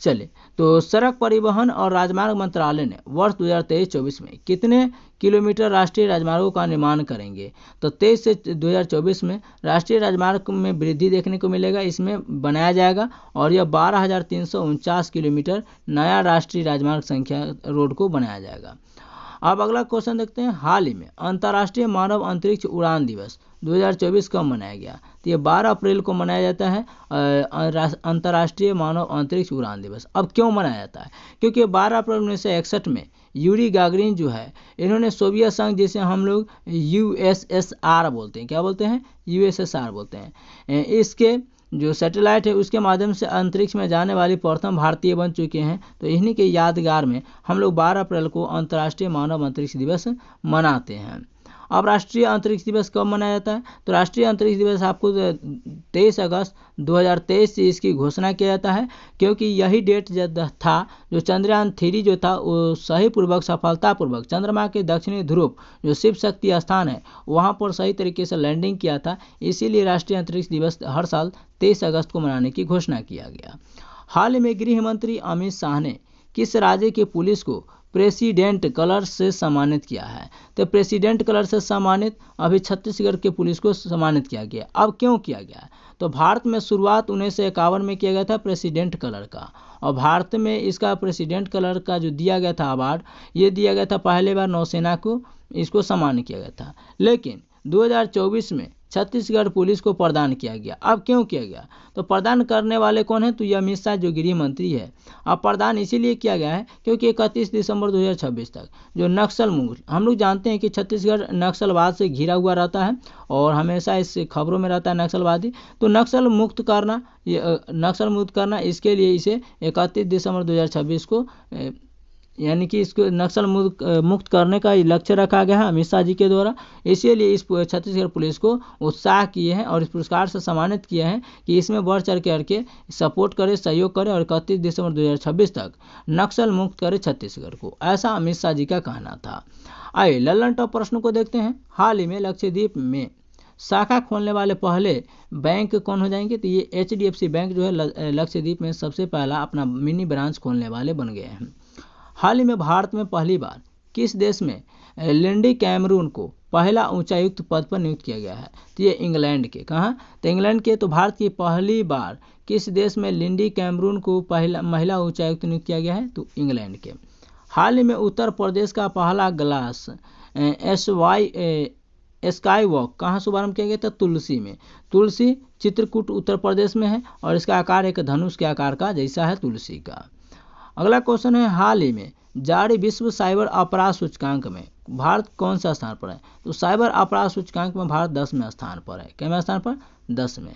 चलिए, तो सड़क परिवहन और राजमार्ग मंत्रालय ने वर्ष 2023-24 में कितने किलोमीटर राष्ट्रीय राजमार्गों का निर्माण करेंगे? तो 23 से 2024 में राष्ट्रीय राजमार्ग में वृद्धि देखने को मिलेगा, इसमें बनाया जाएगा, और यह 12,349 किलोमीटर नया राष्ट्रीय राजमार्ग संख्या रोड को बनाया जाएगा। अब अगला क्वेश्चन देखते हैं। हाल ही में अंतर्राष्ट्रीय मानव अंतरिक्ष उड़ान दिवस 2024 कब मनाया गया? तो ये 12 अप्रैल को मनाया जाता है अंतर्राष्ट्रीय मानव अंतरिक्ष उड़ान दिवस। अब क्यों मनाया जाता है? क्योंकि 12 अप्रैल 1961 में यूरी गागरिन जो है, इन्होंने सोवियत संघ, जिसे हम लोग यूएसएसआर बोलते हैं, क्या बोलते हैं? यूएसएसआर बोलते हैं, इसके जो सैटेलाइट है उसके माध्यम से अंतरिक्ष में जाने वाली प्रथम भारतीय बन चुके हैं। तो इन्हीं के यादगार में हम लोग 12 अप्रैल को अंतर्राष्ट्रीय मानव अंतरिक्ष दिवस मनाते हैं। अब राष्ट्रीय अंतरिक्ष दिवस कब मनाया जाता है? तो राष्ट्रीय अंतरिक्ष दिवस आपको 23 अगस्त 2023 से इसकी घोषणा किया जाता है, क्योंकि यही डेट था जो चंद्रयान 3 जो था वो सही पूर्वक, सफलतापूर्वक चंद्रमा के दक्षिणी ध्रुव जो शिव शक्ति स्थान है वहाँ पर सही तरीके से लैंडिंग किया था। इसीलिए राष्ट्रीय अंतरिक्ष दिवस हर साल 23 अगस्त को मनाने की घोषणा किया गया। हाल में गृह मंत्री अमित शाह ने किस राज्य की पुलिस को प्रेसिडेंट कलर से सम्मानित किया है? तो प्रेसिडेंट कलर से सम्मानित अभी छत्तीसगढ़ के पुलिस को सम्मानित किया गया। अब क्यों किया गया? तो भारत में शुरुआत 1951 में किया गया था प्रेसिडेंट कलर का, और भारत में इसका प्रेसिडेंट कलर का जो दिया गया था अवार्ड, ये दिया गया था पहले बार नौसेना को, इसको सम्मान किया गया था। लेकिन 2024 में छत्तीसगढ़ पुलिस को प्रदान किया गया। अब क्यों किया गया? तो प्रदान करने वाले कौन है? तो ये अमित शाह जो गृह मंत्री है। अब प्रदान इसीलिए किया गया है क्योंकि 31 दिसंबर 2026 तक जो नक्सल मुक्त, हम लोग जानते हैं कि छत्तीसगढ़ नक्सलवाद से घिरा हुआ रहता है और हमेशा इस खबरों में रहता है नक्सलवादी। तो नक्सल मुक्त करना, इसके लिए इसे 31 दिसंबर 2026 को यानी कि इसको नक्सल मुक्त करने का लक्ष्य रखा गया है अमित शाह जी के द्वारा। इसीलिए इस छत्तीसगढ़ पुलिस को उत्साह किए हैं और इस पुरस्कार से सम्मानित किए हैं कि इसमें बढ़ चढ़ करके सपोर्ट करे, सहयोग करे और 31 दिसंबर 2026 तक नक्सल मुक्त करे छत्तीसगढ़ को, ऐसा अमित शाह जी का कहना था। आइए लल्लन टॉप प्रश्न को देखते हैं। हाल ही में लक्षद्वीप में शाखा खोलने वाले पहले बैंक कौन हो जाएंगे? तो ये HDFC बैंक जो है लक्षद्वीप में सबसे पहला अपना मिनी ब्रांच खोलने वाले बन गए हैं। हाल ही में भारत में पहली बार किस देश में लिंडी कैमरून को पहला उच्चायुक्त पद पर नियुक्त किया गया है? तो ये इंग्लैंड के। कहाँ? तो इंग्लैंड के। तो भारत की पहली बार किस देश में लिंडी कैमरून को पहला महिला उच्चायुक्त नियुक्त किया गया है? तो इंग्लैंड के। हाल ही में उत्तर प्रदेश का पहला ग्लास स्काई वॉक कहाँ शुभारंभ किया गया था? तुलसी में। तुलसी चित्रकूट उत्तर प्रदेश में है और इसका आकार एक धनुष के आकार का जैसा है तुलसी का। अगला क्वेश्चन है, हाल ही में जारी विश्व साइबर अपराध सूचकांक में भारत कौन सा स्थान पर है? तो साइबर अपराध सूचकांक में भारत 10वें स्थान पर है। कितवें स्थान पर? 10वें।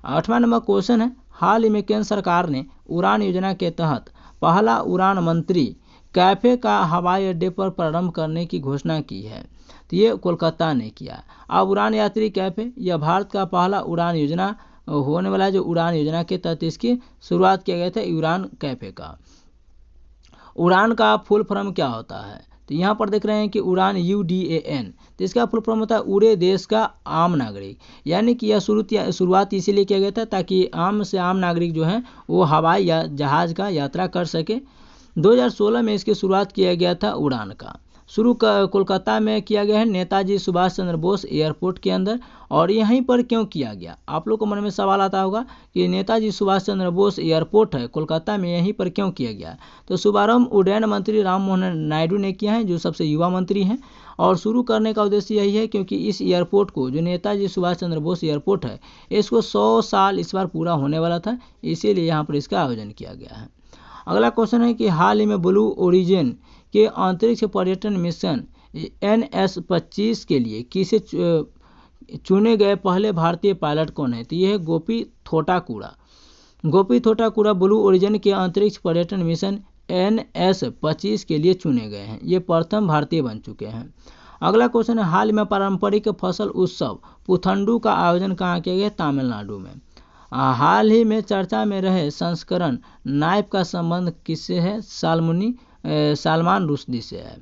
8वां नंबर क्वेश्चन है, हाल ही में केंद्र सरकार ने उड़ान योजना के तहत पहला उड़ान मंत्री कैफे का हवाई अड्डे पर प्रारंभ करने की घोषणा की है। तो ये कोलकाता ने किया। अब उड़ान यात्री कैफे यह भारत का पहला उड़ान योजना होने वाला है, जो उड़ान योजना के तहत इसकी शुरुआत किया गया था उड़ान कैफे का। उड़ान का फुल फॉर्म क्या होता है? तो यहाँ पर देख रहे हैं कि उड़ान UDAN, तो इसका फुल फॉर्म होता है उड़े देश का आम नागरिक। यानी कि यह शुरुआत इसीलिए किया गया था ताकि आम से आम नागरिक जो है वो हवाई या जहाज का यात्रा कर सके। 2016 में इसकी शुरुआत किया गया था उड़ान का। शुरू कोलकाता में किया गया है नेताजी सुभाष चंद्र बोस एयरपोर्ट के अंदर। और यहीं पर क्यों किया गया? आप लोग को मन में सवाल आता होगा कि नेताजी सुभाष चंद्र बोस एयरपोर्ट है कोलकाता में, यहीं पर क्यों किया गया? तो शुभारंभ उड्डयन मंत्री राम मोहन नायडू ने किया है, जो सबसे युवा मंत्री हैं। और शुरू करने का उद्देश्य यही है क्योंकि इस एयरपोर्ट को, जो नेताजी सुभाष चंद्र बोस एयरपोर्ट है, इसको 100 साल इस बार पूरा होने वाला था, इसीलिए यहाँ पर इसका आयोजन किया गया है। अगला क्वेश्चन है कि हाल ही में ब्लू ओरिजिन के अंतरिक्ष पर्यटन मिशन NS-25 के लिए किसे चुने गए पहले भारतीय पायलट कौन है? तो ये है गोपी थोटाकुड़ा। गोपी थोटाकुड़ा ब्लू ओरिजिन के अंतरिक्ष पर्यटन मिशन NS-25 के लिए चुने गए हैं। ये प्रथम भारतीय बन चुके हैं। अगला क्वेश्चन है, हाल में पारंपरिक फसल उत्सव पुथंडू का आयोजन कहाँ किया गया? तमिलनाडु में। हाल ही में चर्चा में रहे संस्करण नाइफ का संबंध किससे है? सलमान रुश्दी से है।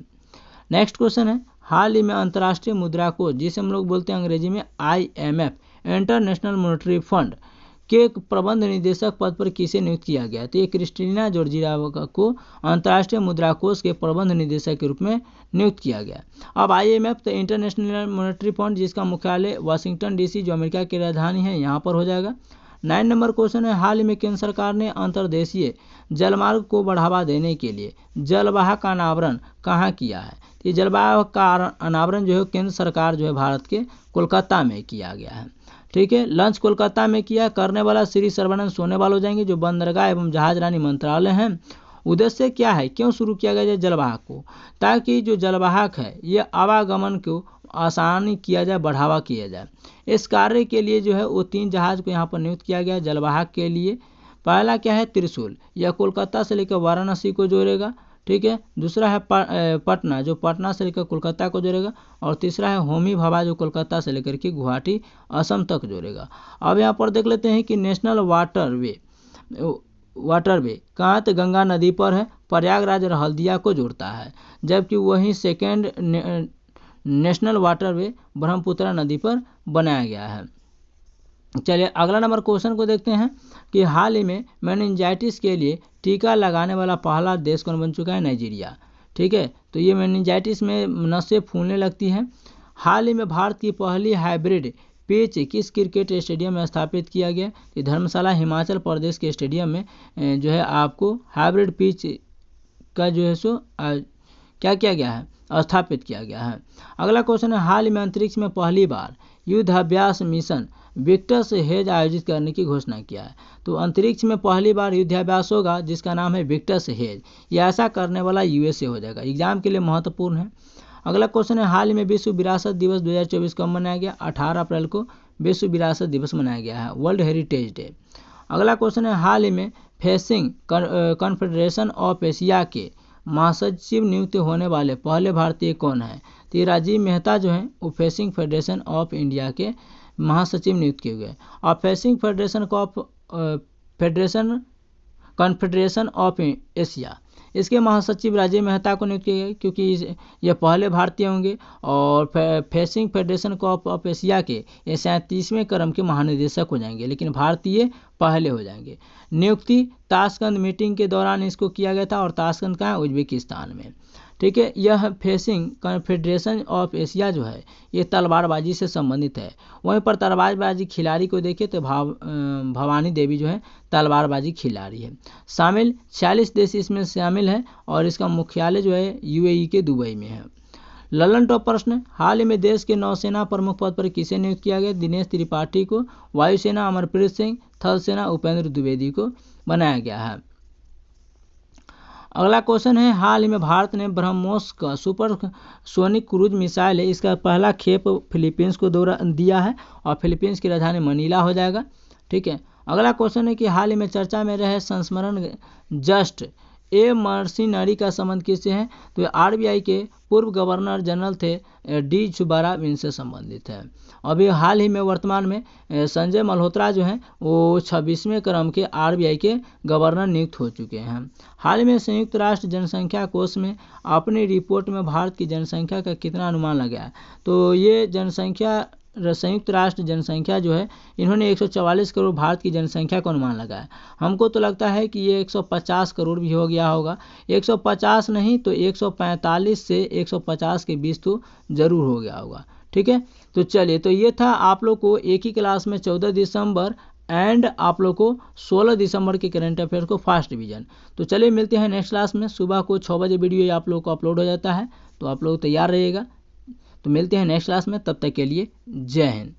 नेक्स्ट क्वेश्चन है, हाल ही में अंतर्राष्ट्रीय मुद्रा कोष, जिसे हम लोग बोलते हैं अंग्रेजी में IMF, इंटरनेशनल मॉनेटरी फंड के प्रबंध निदेशक पद पर किसे नियुक्त किया गया? तो ये क्रिस्टिना जॉर्जिएवा को अंतर्राष्ट्रीय मुद्रा कोष के प्रबंध निदेशक के रूप में नियुक्त किया गया। अब IMF तो इंटरनेशनल मॉनेटरी फंड, जिसका मुख्यालय वाशिंगटन DC जो अमेरिका की राजधानी है, यहाँ पर हो जाएगा। 9 नंबर क्वेश्चन है, हाल ही में केंद्र सरकार ने अंतर्देशीय जलमार्ग को बढ़ावा देने के लिए जलवाहक का अनावरण कहाँ किया है? ये जलवाहक का अनावरण जो है केंद्र सरकार जो है भारत के कोलकाता में किया गया है। ठीक है, लंच कोलकाता में किया। करने वाला श्री सर्बानंद सोनोवाल हो जाएंगे, जो बंदरगाह एवं जहाजरानी मंत्रालय हैं। उद्देश्य क्या है, क्यों शुरू किया गया है जलवाहक को? ताकि जो जलवाहक है ये आवागमन को आसानी किया जाए, बढ़ावा किया जाए। इस कार्य के लिए जो है वो 3 जहाज को यहाँ पर नियुक्त किया गया जलवाहक के लिए। पहला क्या है, त्रिशूल, यह कोलकाता से लेकर वाराणसी को जोड़ेगा। ठीक है, दूसरा है पटना, जो पटना से लेकर कोलकाता को जोड़ेगा। और तीसरा है होमी भाभा, जो कोलकाता से लेकर के गुवाहाटी असम तक जोड़ेगा। अब यहाँ पर देख लेते हैं कि नेशनल वाटरवे कहाँ? तो गंगा नदी पर है, प्रयागराज और हल्दिया को जोड़ता है। जबकि वहीं सेकेंड नेशनल वाटरवे ब्रह्मपुत्र नदी पर बनाया गया है। चलिए अगला नंबर क्वेश्चन को देखते हैं कि हाल ही में मेनिंजाइटिस के लिए टीका लगाने वाला पहला देश कौन बन चुका है? नाइजीरिया। ठीक है, तो ये मेनिंजाइटिस में नसें फूलने लगती हैं। हाल ही में भारत की पहली हाइब्रिड पिच किस क्रिकेट स्टेडियम में स्थापित किया गया? कि धर्मशाला हिमाचल प्रदेश के स्टेडियम में जो है आपको हाइब्रिड पिच का जो है सो क्या किया गया है? स्थापित किया गया है। अगला क्वेश्चन है, हाल ही में अंतरिक्ष में पहली बार युद्धाभ्यास मिशन विक्टस हेज आयोजित करने की घोषणा किया है। तो अंतरिक्ष में पहली बार युद्धाभ्यास होगा जिसका नाम है विक्टस हेज। यह ऐसा करने वाला USA हो जाएगा। एग्जाम के लिए महत्वपूर्ण है। अगला क्वेश्चन है, हाल ही में विश्व विरासत दिवस 2024 कब मनाया गया? 18 अप्रैल को विश्व विरासत दिवस मनाया गया है, वर्ल्ड हेरिटेज डे। अगला क्वेश्चन है, हाल ही में फेंसिंग कॉन्फेडरेशन ऑफ एशिया के महासचिव नियुक्त होने वाले पहले भारतीय कौन है? तो राजीव मेहता जो हैं वो फेंसिंग फेडरेशन ऑफ इंडिया के महासचिव नियुक्त किए गए। और फेंसिंग कॉन्फेडरेशन ऑफ एशिया, इसके महासचिव राजीव मेहता को नियुक्त किए गए क्योंकि ये पहले भारतीय होंगे। और फेंसिंग फेडरेशन ऑफ एशिया के ये 37वें क्रम के महानिदेशक हो जाएंगे, लेकिन भारतीय पहले हो जाएंगे। नियुक्ति ताशकंद मीटिंग के दौरान इसको किया गया था, और ताशकंद कहाँ है? उज्बेकिस्तान में। ठीक है, यह फेंसिंग कॉन्फेडरेशन ऑफ एशिया जो है ये तलवारबाजी से संबंधित है। वहीं पर तलवारबाजी खिलाड़ी को देखें तो भवानी देवी जो है तलवारबाजी खिलाड़ी है। शामिल 46 देश इसमें शामिल है, और इसका मुख्यालय जो है UAE के दुबई में है। ललन टॉप प्रश्न, हाल ही में देश के नौसेना प्रमुख पद पर किसे नियुक्त किया गया? दिनेश त्रिपाठी को। वायुसेना अमरप्रीत सिंह, थल सेना उपेंद्र द्विवेदी को बनाया गया है। अगला क्वेश्चन है, हाल ही में भारत ने ब्रह्मोस का सुपर सोनिक क्रूज मिसाइल है, इसका पहला खेप फिलीपींस को दिया है, और फिलीपींस की राजधानी मनीला हो जाएगा। ठीक है, अगला क्वेश्चन है कि हाल ही में चर्चा में रहे संस्मरण जस्ट ए मर्सिनरी का संबंध किससे है? तो RBI के पूर्व गवर्नर जनरल थे D सुब्बाराव, इनसे संबंधित है। अभी हाल ही में वर्तमान में संजय मल्होत्रा जो हैं वो 26वें क्रम के RBI के गवर्नर नियुक्त हो चुके हैं। हाल ही में संयुक्त राष्ट्र जनसंख्या कोष में अपनी रिपोर्ट में भारत की जनसंख्या का कितना अनुमान लगाया? तो ये संयुक्त राष्ट्र जनसंख्या जो है इन्होंने 144 करोड़ भारत की जनसंख्या को अनुमान लगाया। हमको तो लगता है कि ये 150 करोड़ भी हो गया होगा। 150 नहीं तो 145 से 150 के बीच तो जरूर हो गया होगा। ठीक है, तो चलिए, तो ये था आप लोग को एक ही क्लास में 14 दिसंबर एंड आप लोग को 16 दिसंबर के करंट अफेयर को फर्स्ट डिवीजन। तो चलिए मिलते हैं नेक्स्ट क्लास में। सुबह को 6 बजे वीडियो आप लोग को अपलोड हो जाता है, तो आप लोग तैयार रहिएगा। तो मिलते हैं नेक्स्ट क्लास में, तब तक के लिए जय हिंद।